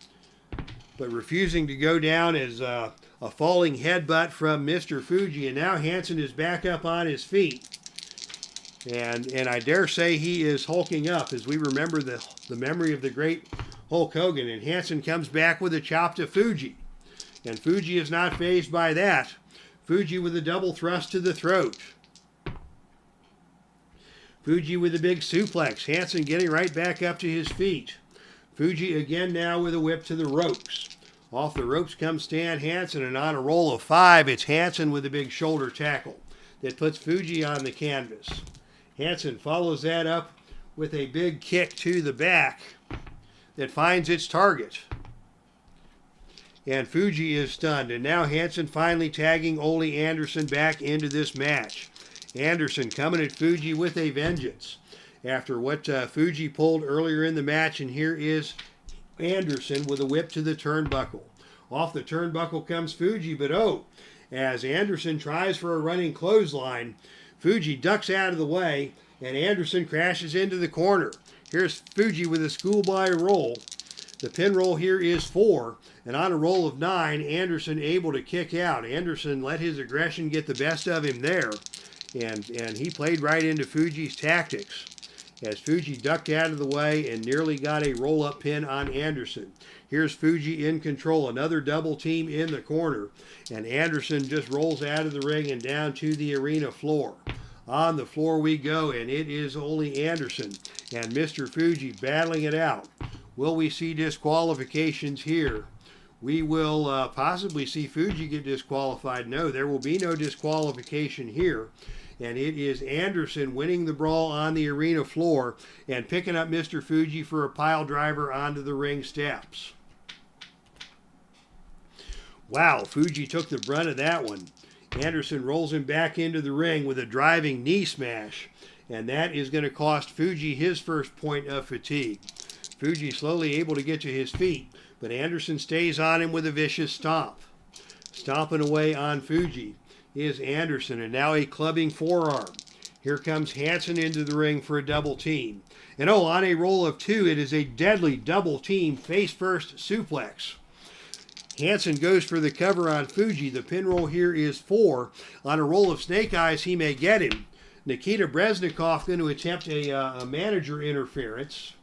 but refusing to go down as a falling headbutt from Mr. Fuji. And now HANSEN is back up on his feet. And I dare say he is hulking up as we remember the memory of the great Hulk Hogan. And HANSEN comes back with a chop to Fuji. And Fuji is not fazed by that. Fuji with a double thrust to the throat. Fuji with a big suplex. HANSEN getting right back up to his feet. Fuji again now with a whip to the ropes. Off the ropes comes Stan Hansen, and on a roll of 5, it's HANSEN with a big shoulder tackle that puts Fuji on the canvas. HANSEN follows that up with a big kick to the back that finds its target. And Fuji is stunned, and now HANSEN finally tagging Ole Anderson back into this match. Anderson coming at Fuji with a vengeance after what Fuji pulled earlier in the match, and here is Anderson with a whip to the turnbuckle. Off the turnbuckle comes Fuji, but as Anderson tries for a running clothesline, Fuji ducks out of the way, and Anderson crashes into the corner. Here's Fuji with a schoolboy roll. The pin roll here is 4, and on a roll of 9, Anderson able to kick out. Anderson let his aggression get the best of him there, and he played right into Fuji's tactics as Fuji ducked out of the way and nearly got a roll-up pin on Anderson. Here's Fuji in control, another double team in the corner, and Anderson just rolls out of the ring and down to the arena floor. On the floor we go, and it is Ole Anderson and Mr. Fuji battling it out. Will we see disqualifications here? We will possibly see Fuji get disqualified. No, there will be no disqualification here. And it is Anderson winning the brawl on the arena floor and picking up Mr. Fuji for a pile driver onto the ring steps. Wow, Fuji took the brunt of that one. Anderson rolls him back into the ring with a driving knee smash, and that is going to cost Fuji his first point of fatigue. Fuji slowly able to get to his feet, but Anderson stays on him with a vicious stomp. Stomping away on Fuji is Anderson, and now a clubbing forearm. Here comes HANSEN into the ring for a double team. And oh, on a roll of 2, it is a deadly double team face-first suplex. HANSEN goes for the cover on Fuji. The pin roll here is 4. On a roll of snake eyes, he may get him. NIKITA BREZNIKOV going to attempt a manager interference.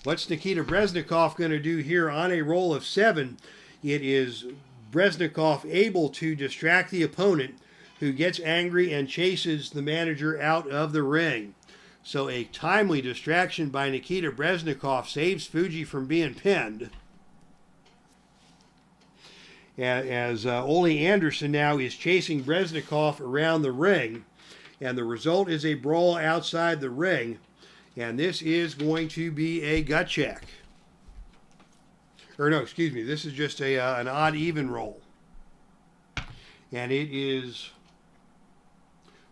What's NIKITA BREZNIKOV going to do here on a roll of 7? It is BREZNIKOV able to distract the opponent, who gets angry and chases the manager out of the ring. So a timely distraction by NIKITA BREZNIKOV saves Fuji from being pinned. As Ole Anderson now is chasing BREZNIKOV around the ring, and the result is a brawl outside the ring. And this is going to be a gut check. Or no, excuse me. This is just an odd even roll. And it is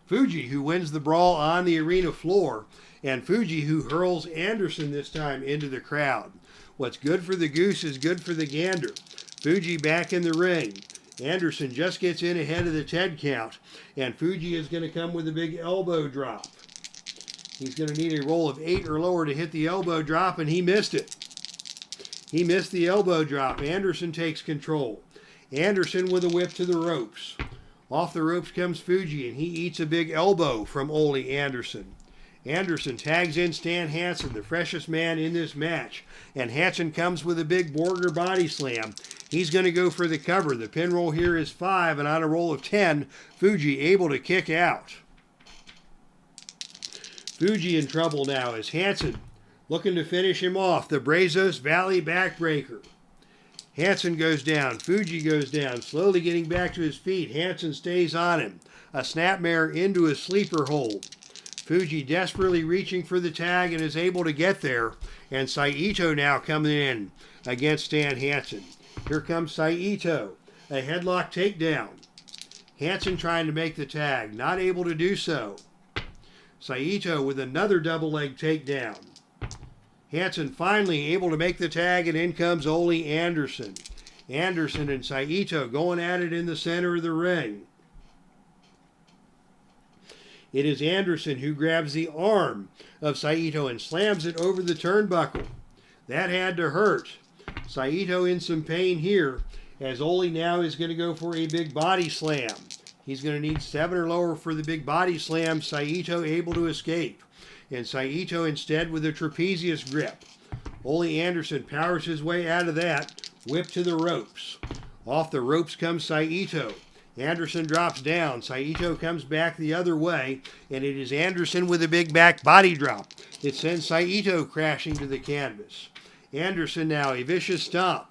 Fuji who wins the brawl on the arena floor. And Fuji who hurls Anderson this time into the crowd. What's good for the goose is good for the gander. Fuji back in the ring. Anderson just gets in ahead of the 10 count. And Fuji is going to come with a big elbow drop. He's going to need a roll of 8 or lower to hit the elbow drop, and he missed it. He missed the elbow drop. Anderson takes control. Anderson with a whip to the ropes. Off the ropes comes Fuji, and he eats a big elbow from Ole Anderson. Anderson tags in Stan Hansen, the freshest man in this match, and Hansen comes with a big border body slam. He's going to go for the cover. The pin roll here is 5, and on a roll of 10, Fuji able to kick out. Fuji in trouble now as Hansen looking to finish him off. The Brazos Valley backbreaker. Hansen goes down. Fuji goes down, slowly getting back to his feet. Hansen stays on him. A snapmare into a sleeper hold. Fuji desperately reaching for the tag and is able to get there. And SAITO now coming in against Stan Hansen. Here comes SAITO. A headlock takedown. Hansen trying to make the tag. Not able to do so. SAITO with another double leg takedown. Hansen finally able to make the tag, and in comes Ole Anderson. Anderson and SAITO going at it in the center of the ring. It is Anderson who grabs the arm of SAITO and slams it over the turnbuckle. That had to hurt. SAITO in some pain here, as Ole now is going to go for a big body slam. He's going to need 7 or lower for the big body slam. SAITO able to escape. And SAITO instead with a trapezius grip. Ole Anderson powers his way out of that. Whip to the ropes. Off the ropes comes SAITO. Anderson drops down. SAITO comes back the other way. And it is Anderson with a big back body drop. It sends SAITO crashing to the canvas. Anderson now a vicious stomp.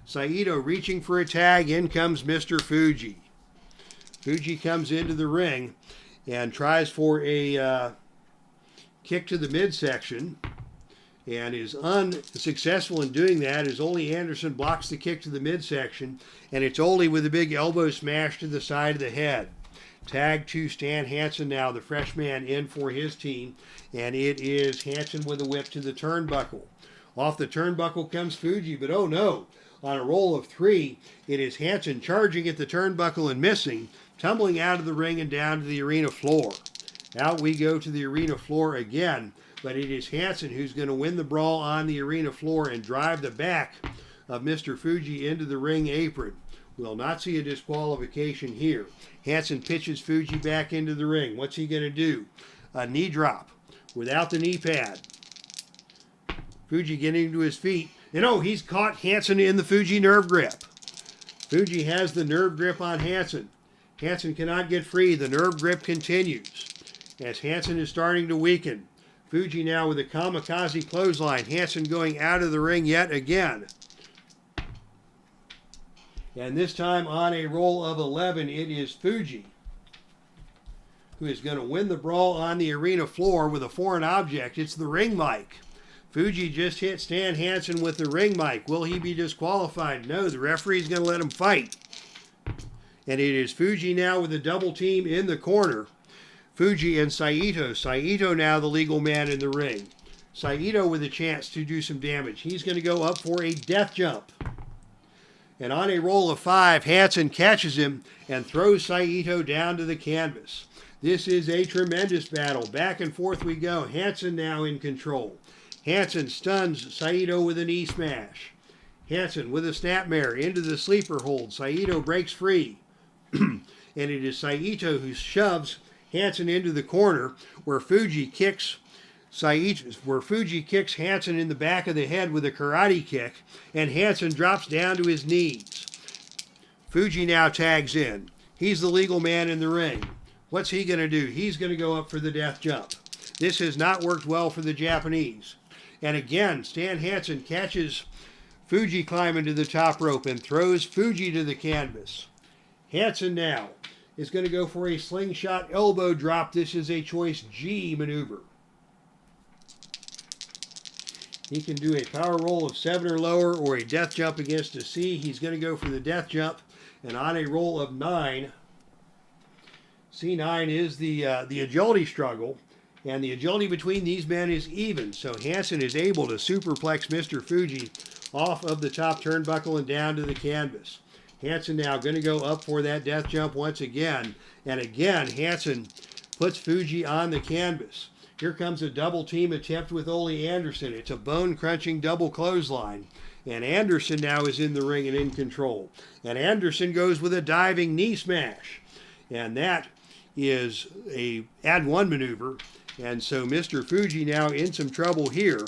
SAITO reaching for a tag. In comes Mr. Fuji. Fuji comes into the ring and tries for a kick to the midsection and is unsuccessful in doing that as Ole Anderson blocks the kick to the midsection, and it's Ole with a big elbow smash to the side of the head. Tag to Stan Hansen now, the fresh man in for his team, and it is Hansen with a whip to the turnbuckle. Off the turnbuckle comes Fuji, but oh no, On a roll of 3, it is HANSEN charging at the turnbuckle and missing, tumbling out of the ring and down to the arena floor. Out we go to the arena floor again, but it is HANSEN who's going to win the brawl on the arena floor and drive the back of Mr. Fuji into the ring apron. We'll not see a disqualification here. HANSEN pitches Fuji back into the ring. What's he going to do? A knee drop without the knee pad. Fuji getting to his feet. And oh, he's caught HANSEN in the Fuji nerve grip. Fuji has the nerve grip on HANSEN. HANSEN cannot get free. The nerve grip continues as HANSEN is starting to weaken. Fuji now with a kamikaze clothesline. HANSEN going out of the ring yet again. And this time on a roll of 11, it is Fuji who is going to win the brawl on the arena floor with a foreign object. It's the ring mic. Fuji just hit Stan Hansen with the ring mic. Will he be disqualified? No, the referee's going to let him fight. And it is Fuji now with a double team in the corner. Fuji and SAITO. SAITO now the legal man in the ring. SAITO with a chance to do some damage. He's going to go up for a death jump. And on a roll of 5, Hansen catches him and throws SAITO down to the canvas. This is a tremendous battle. Back and forth we go. Hansen now in control. Hansen stuns SAITO with a knee smash. Hansen with a snapmare into the sleeper hold. SAITO breaks free. And it is SAITO who shoves Hansen into the corner where Fuji kicks Hansen in the back of the head with a karate kick, and Hansen drops down to his knees. Fuji now tags in. He's the legal man in the ring. What's he going to do? He's going to go up for the death jump. This has not worked well for the Japanese. And again, Stan Hansen catches Fuji climbing to the top rope and throws Fuji to the canvas. Hansen now is going to go for a slingshot elbow drop. This is a choice G maneuver. He can do a power roll of 7 or lower or a death jump against a C. He's going to go for the death jump. And on a roll of 9, C9 is the agility struggle. And the agility between these men is even. So Hansen is able to superplex Mr. Fuji off of the top turnbuckle and down to the canvas. Hansen now going to go up for that death jump once again. And again, Hansen puts Fuji on the canvas. Here comes a double team attempt with Ole Anderson. It's a bone-crunching double clothesline. And Anderson now is in the ring and in control. And Anderson goes with a diving knee smash. And that is a add 1 maneuver. And so Mr. Fuji now in some trouble here,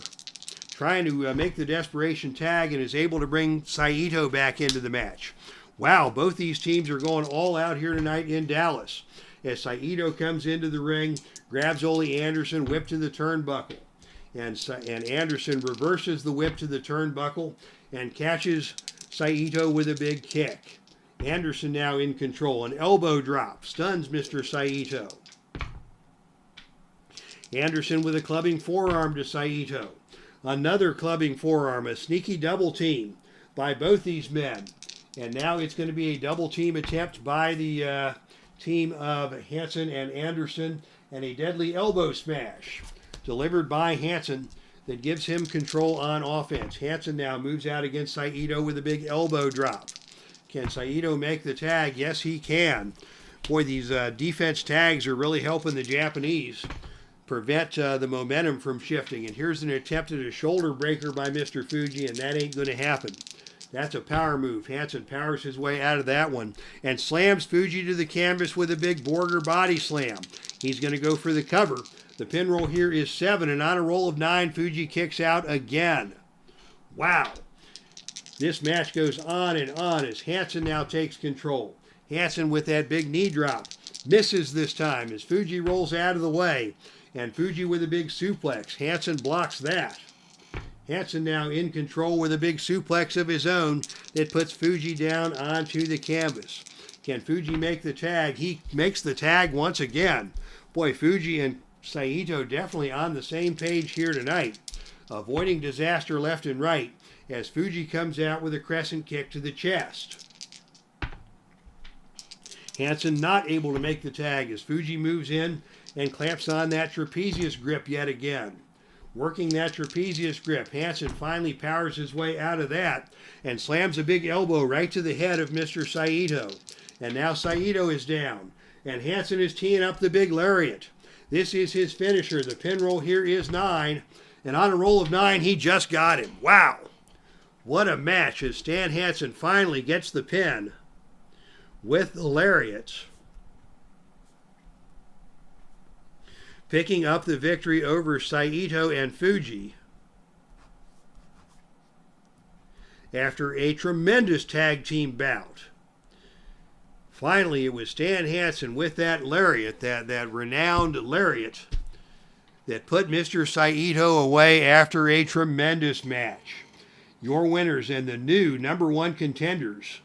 trying to make the desperation tag, and is able to bring SAITO back into the match. Wow, both these teams are going all out here tonight in Dallas. As SAITO comes into the ring, grabs Ole Anderson, whip to the turnbuckle. And Anderson reverses the whip to the turnbuckle and catches SAITO with a big kick. Anderson now in control. An elbow drop stuns Mr. SAITO. Anderson with a clubbing forearm to SAITO. Another clubbing forearm, a sneaky double team by both these men. And now it's going to be a double team attempt by the team of Hansen and Anderson, and a deadly elbow smash delivered by Hansen that gives him control on offense. Hansen now moves out against SAITO with a big elbow drop. Can SAITO make the tag? Yes, he can. Boy, these defense tags are really helping the Japanese prevent the momentum from shifting. And here's an attempt at a shoulder breaker by Mr. Fuji, and that ain't going to happen. That's a power move. Hansen powers his way out of that one and slams Fuji to the canvas with a big Borger body slam. He's going to go for the cover. The pin roll here is 7, and on a roll of 9, Fuji kicks out again. Wow. This match goes on and on as Hansen now takes control. Hansen with that big knee drop. Misses this time as Fuji rolls out of the way. And Fuji with a big suplex. Hansen blocks that. Hansen now in control with a big suplex of his own that puts Fuji down onto the canvas. Can Fuji make the tag? He makes the tag once again. Boy, Fuji and SAITO definitely on the same page here tonight, avoiding disaster left and right as Fuji comes out with a crescent kick to the chest. Hansen not able to make the tag as Fuji moves in and clamps on that trapezius grip yet again. working that trapezius grip. Hansen finally powers his way out of that and slams a big elbow right to the head of Mr. SAITO. And now SAITO is down. And Hansen is teeing up the big lariat. This is his finisher. The pin roll here is 9. And on a roll of 9, he just got him. Wow. What a match as Stan Hansen finally gets the pin with the lariat, picking up the victory over SAITO and FUJI after a tremendous tag team bout. Finally, it was Stan Hansen with that lariat, that renowned lariat, that put Mr. SAITO away after a tremendous match. Your winners and the new #1 contenders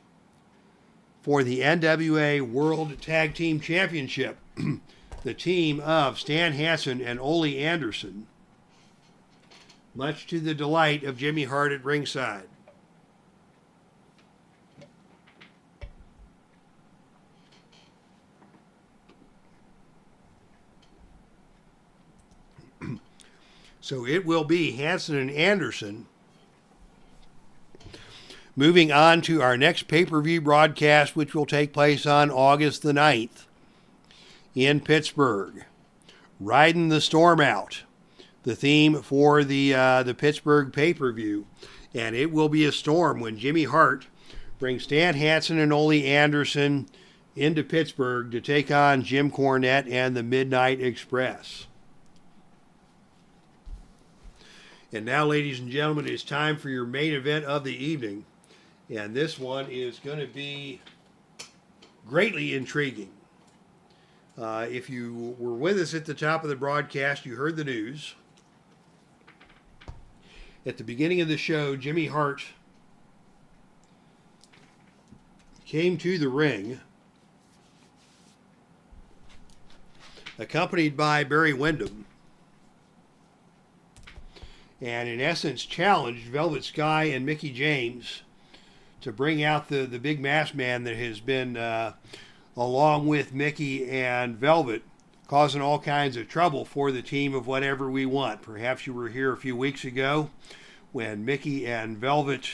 for the NWA World Tag Team Championship, the team of Stan Hansen and Ole Anderson, much to the delight of Jimmy Hart at ringside. So it will be Hansen and Anderson. Moving on to our next pay-per-view broadcast, which will take place on August the 9th in Pittsburgh. Riding the Storm Out, the theme for the Pittsburgh pay-per-view. And it will be a storm when Jimmy Hart brings Stan Hansen and Ole Anderson into Pittsburgh to take on Jim Cornette and the Midnight Express. And now, ladies and gentlemen, it's time for your main event of the evening. And this one is going to be greatly intriguing. If you were with us at the top of the broadcast, you heard the news. At the beginning of the show, Jimmy Hart came to the ring, accompanied by Barry Windham, and in essence challenged Velvet Sky and Mickie James to bring out the big masked man that has been, along with Mickie and Velvet, causing all kinds of trouble for the team of Whatever We Want. Perhaps you were here a few weeks ago when Mickie and Velvet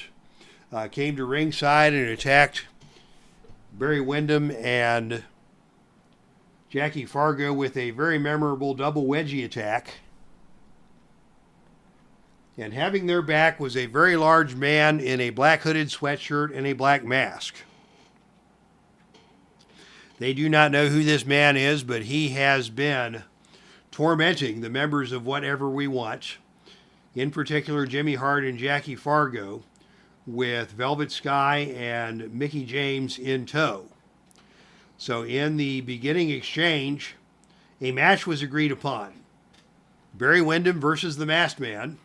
came to ringside and attacked Barry Windham and Jackie Fargo with a very memorable double wedgie attack. And having their back was a very large man in a black hooded sweatshirt and a black mask. They do not know who this man is, but he has been tormenting the members of Whatever We Want, in particular Jimmy Hart and Jackie Fargo, with Velvet Sky and Mickie James in tow. So in the beginning exchange, a match was agreed upon. Barry Windham versus the Masked Man.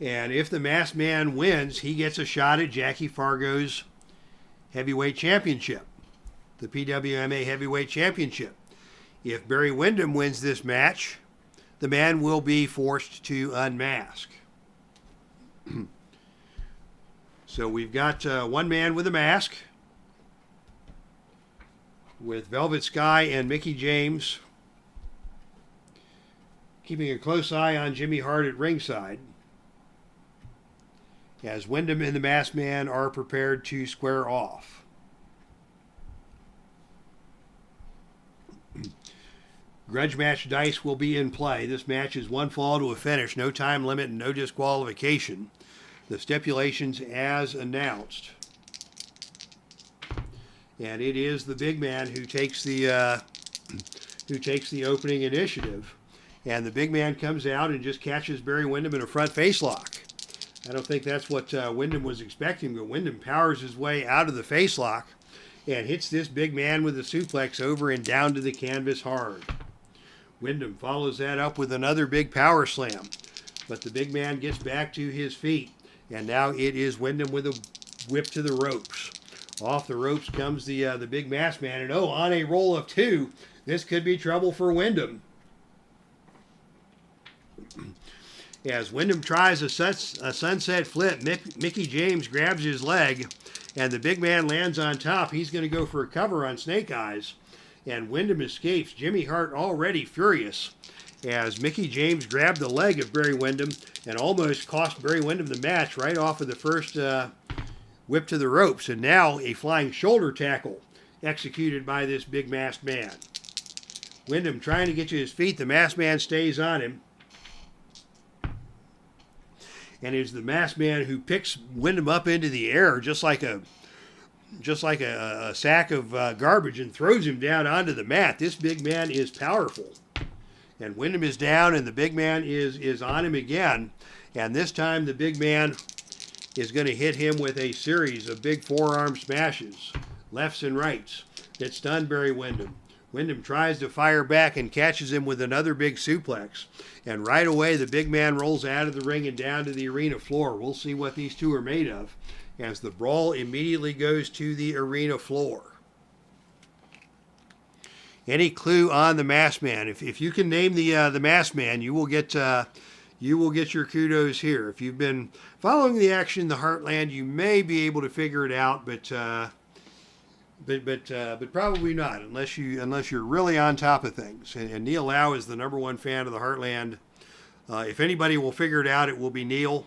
And if the Masked Man wins, he gets a shot at Jackie Fargo's heavyweight championship, the PWMA heavyweight championship. If Barry Windham wins this match, the man will be forced to unmask. So we've got one man with a mask, with Velvet Sky and Mickie James keeping a close eye on Jimmy Hart at ringside, as Windham and the Masked Man are prepared to square off. Grudge match dice will be in play. This match is one fall to a finish, no time limit and no disqualification. The stipulations as announced. And it is the big man who takes the opening initiative. And the big man comes out and just catches Barry Windham in a front face lock. I don't think that's what Windham was expecting, but Windham powers his way out of the face lock and hits this big man with a suplex over and down to the canvas hard. Windham follows that up with another big power slam, but the big man gets back to his feet, and now it is Windham with a whip to the ropes. Off the ropes comes the big masked man, and on a roll of 2, this could be trouble for Windham. As Windham tries a sunset flip, Mickie James grabs his leg, and the big man lands on top. He's going to go for a cover on Snake Eyes. and Windham escapes. Jimmy Hart already furious as Mickie James grabbed the leg of Barry Windham and almost cost Barry Windham the match right off of the first whip to the ropes. And now a flying shoulder tackle executed by this big masked man. Windham trying to get to his feet. The masked man stays on him. And it's the masked man who picks Windham up into the air just like a sack of garbage and throws him down onto the mat. This big man is powerful. And Windham is down, and the big man is on him again. And this time the big man is going to hit him with a series of big forearm smashes, lefts and rights, that stun Barry Windham. Windham tries to fire back and catches him with another big suplex. And right away, the big man rolls out of the ring and down to the arena floor. We'll see what these two are made of as the brawl immediately goes to the arena floor. Any clue on the masked man? If you can name the masked man, you will get your kudos here. If you've been following the action in the Heartland, you may be able to figure it out, but probably not unless you're really on top of things. And Neil Lau is the #1 fan of the Heartland. If anybody will figure it out, it will be Neil.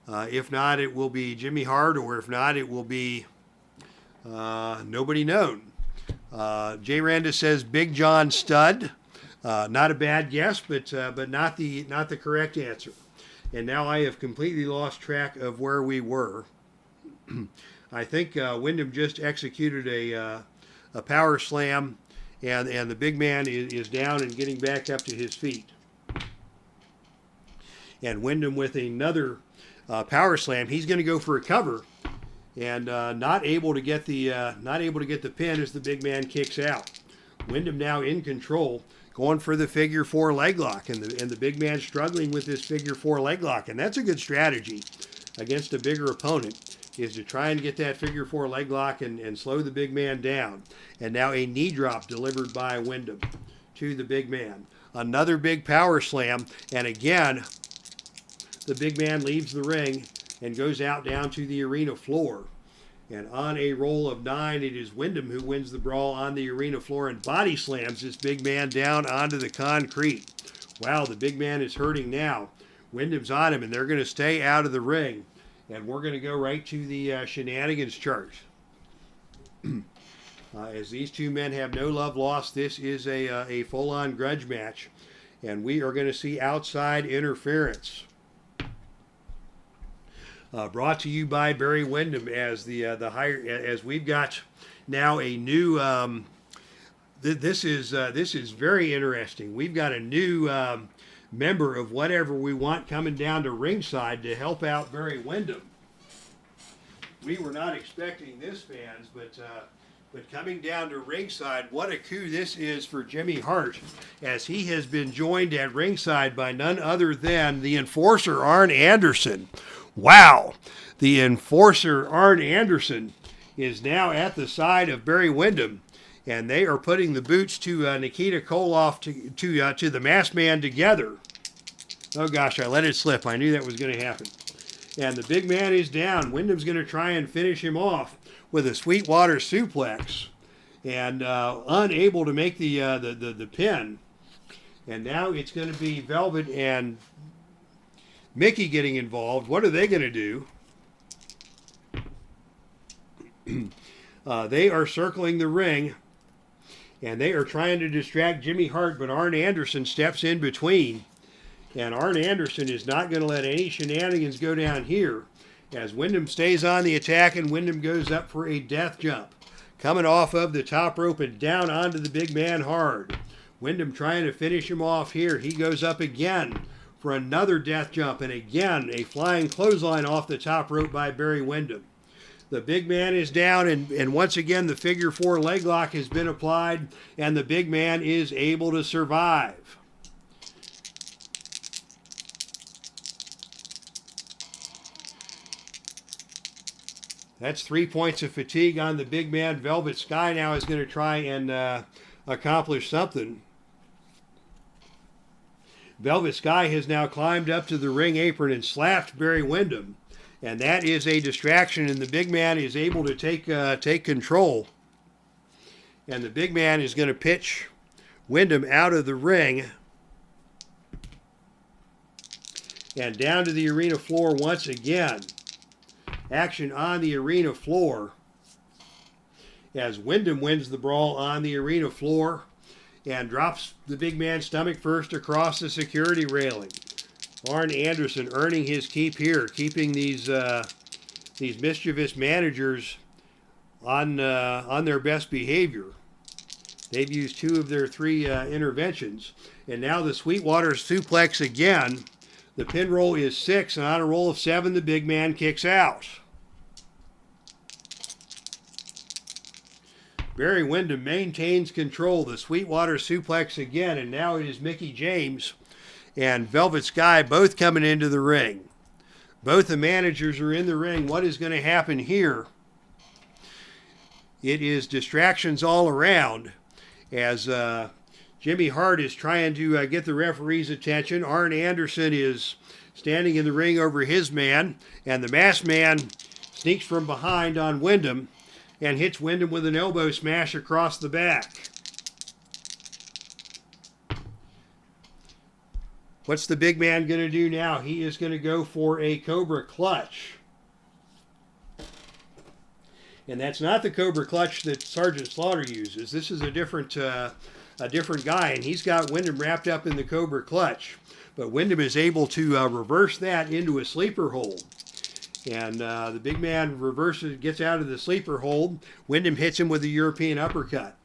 If not, it will be Jimmy Hart, or if not, it will be nobody known. Jay Randa says Big John Studd. Not a bad guess, but not the correct answer. And now I have completely lost track of where we were. I think Windham just executed a power slam, and the big man is down and getting back up to his feet. And Windham with another power slam. He's going to go for a cover, and not able to get the pin as the big man kicks out. Windham now in control, going for the figure 4 leg lock, and the big man struggling with this figure 4 leg lock, and that's a good strategy against a bigger opponent, is to try and get that figure 4 leg lock and slow the big man down. And now a knee drop delivered by Windham to the big man. Another big power slam, and again, the big man leaves the ring and goes out down to the arena floor. And on a roll of 9, it is Windham who wins the brawl on the arena floor and body slams this big man down onto the concrete. Wow, the big man is hurting now. Windham's on him, and they're going to stay out of the ring. And we're going to go right to the shenanigans chart. As these two men have no love lost, this is a full-on grudge match. And we are going to see outside interference. Brought to you by Barry Windham as as we've got now a new. This is very interesting. We've got a new member of whatever we want coming down to ringside to help out Barry Windham. We were not expecting this, fans, but coming down to ringside, what a coup this is for Jimmy Hart, as he has been joined at ringside by none other than the enforcer Arn Anderson. Wow, the enforcer Arn Anderson is now at the side of Barry Windham, and they are putting the boots to Nikita Koloff to the masked man together. Oh gosh, I let it slip. I knew that was going to happen. And the big man is down. Windham's going to try and finish him off with a Sweetwater suplex, and unable to make the pin. And now it's going to be Velvet and Mickie getting involved. What are they going to do? They are circling the ring, and they are trying to distract Jimmy Hart, but Arn Anderson steps in between. And Arn Anderson is not going to let any shenanigans go down here, as Windham stays on the attack, and Windham goes up for a death jump, coming off of the top rope and down onto the big man hard. Windham trying to finish him off here. He goes up again for another death jump, and again a flying clothesline off the top rope by Barry Windham. The big man is down, and once again the figure 4 leg lock has been applied, and the big man is able to survive. That's 3 points of fatigue on the big man. Velvet Sky now is going to try and accomplish something. Velvet Sky has now climbed up to the ring apron and slapped Barry Windham. And that is a distraction, and the big man is able to take control. And the big man is going to pitch WINDHAM out of the ring and down to the arena floor once again. Action on the arena floor as WINDHAM wins the brawl on the arena floor and drops the big man's stomach first across the security railing. Arn Anderson earning his keep here, keeping these mischievous managers on their best behavior. They've used 2 of their 3 interventions. And now the Sweetwater suplex again. The pin roll is 6, and on a roll of 7, the big man kicks out. Barry Windham maintains control. The Sweetwater suplex again, and now it is Mickie James and Velvet Sky both coming into the ring. Both the managers are in the ring. What is going to happen here? It is distractions all around as Jimmy Hart is trying to get the referee's attention. Arn Anderson is standing in the ring over his man, and the masked man sneaks from behind on Windham and hits Windham with an elbow smash across the back. What's the big man going to do now? He is going to go for a Cobra Clutch. And that's not the Cobra Clutch that Sergeant Slaughter uses. This is a different guy, and he's got Windham wrapped up in the Cobra Clutch. But Windham is able to reverse that into a sleeper hold. And the big man reverses, gets out of the sleeper hold. Windham hits him with a European uppercut.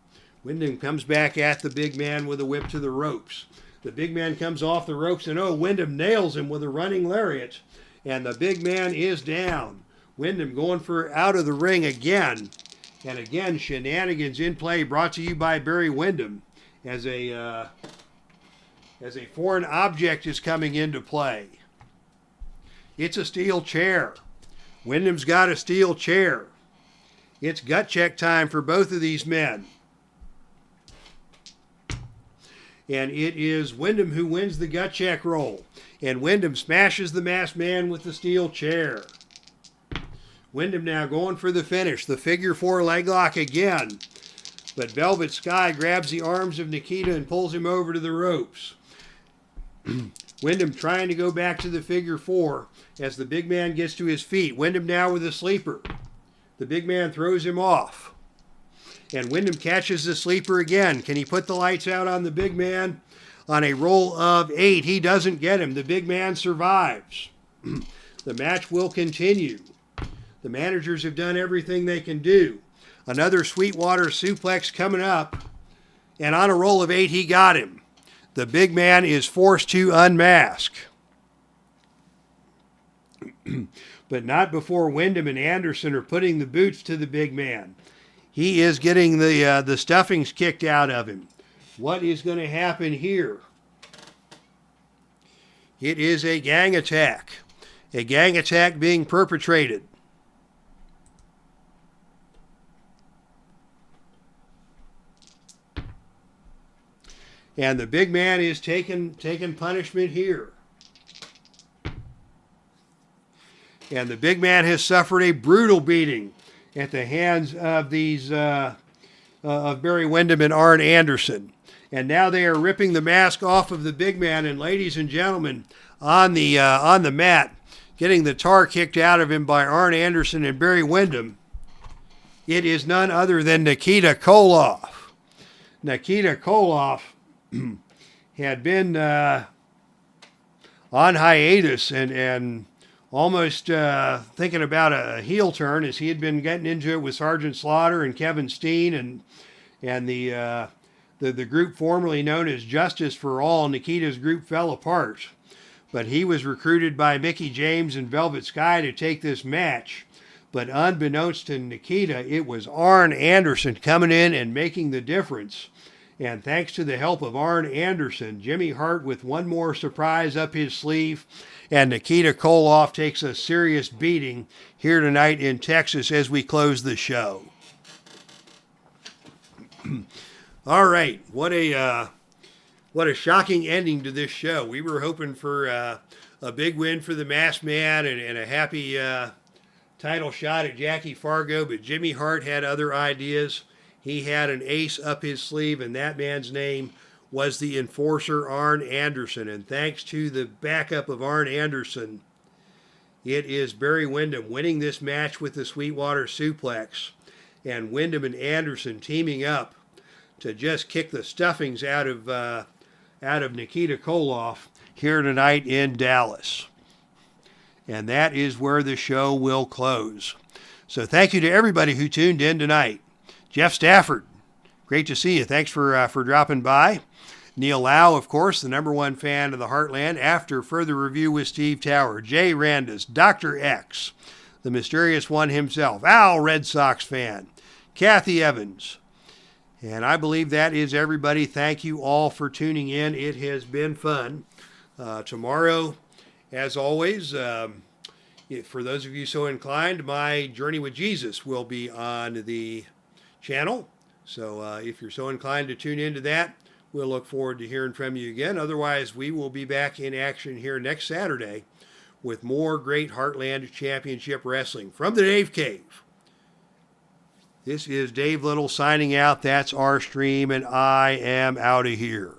Windham comes back at the big man with a whip to the ropes. The big man comes off the ropes, and Windham nails him with a running lariat. And the big man is down. Windham going for out of the ring again. And again, shenanigans in play, brought to you by Barry Windham as a foreign object is coming into play. It's a steel chair. Windham's got a steel chair. It's gut check time for both of these men. And it is Windham who wins the gut check roll. And Windham smashes the masked man with the steel chair. Windham now going for the finish. The figure 4 leg lock again. But Velvet Sky grabs the arms of Nikita and pulls him over to the ropes. Windham trying to go back to the figure 4 as the big man gets to his feet. Windham now with a sleeper. The big man throws him off. And Windham catches the sleeper again. Can he put the lights out on the big man? On a roll of 8, he doesn't get him. The big man survives. The match will continue. The managers have done everything they can do. Another Sweetwater suplex coming up. And on a roll of 8, he got him. The big man is forced to unmask. But not before Windham and Anderson are putting the boots to the big man. He is getting the stuffings kicked out of him. What is going to happen here? It is a gang attack. A gang attack being perpetrated. And the big man is taking punishment here. And the big man has suffered a brutal beating at the hands of these of Barry Windham and Arn Anderson. And now they are ripping the mask off of the big man. And ladies and gentlemen, on the mat, getting the tar kicked out of him by Arn Anderson and Barry Windham, it is none other than Nikita Koloff. Nikita Koloff had been on hiatus and almost thinking about a heel turn, as he had been getting into it with Sergeant Slaughter and Kevin Steen and the group formerly known as Justice for All. Nikita's group fell apart, but he was recruited by Mickie James and Velvet Sky to take this match. But unbeknownst to Nikita, it was Arn Anderson coming in and making the difference. And thanks to the help of Arn Anderson, Jimmy Hart with one more surprise up his sleeve, and Nikita Koloff takes a serious beating here tonight in Texas as we close the show. All right, what a shocking ending to this show. We were hoping for a big win for the Masked Man and a happy title shot at Jackie Fargo, but Jimmy Hart had other ideas. he had an ace up his sleeve, and that man's name was the enforcer, Arn Anderson. And thanks to the backup of Arn Anderson, it is Barry Windham winning this match with the Sweetwater Suplex. And Windham and Anderson teaming up to just kick the stuffings out of Nikita Koloff here tonight in Dallas. And that is where the show will close. So thank you to everybody who tuned in tonight. Jeff Stafford, great to see you. Thanks for dropping by. Neil Lau, of course, the #1 fan of the Heartland. After further review with Steve Tower, Jay Randus, Dr. X, the mysterious one himself, Al, Red Sox fan, Kathy Evans. And I believe that is everybody. Thank you all for tuning in. It has been fun. Tomorrow, as always, for those of you so inclined, my Journey with Jesus will be on the channel. So if you're so inclined to tune into that, we'll look forward to hearing from you again. Otherwise, we will be back in action here next Saturday with more great Heartland Championship Wrestling from the Dave Cave. This is Dave Little signing out. That's our stream, and I am out of here.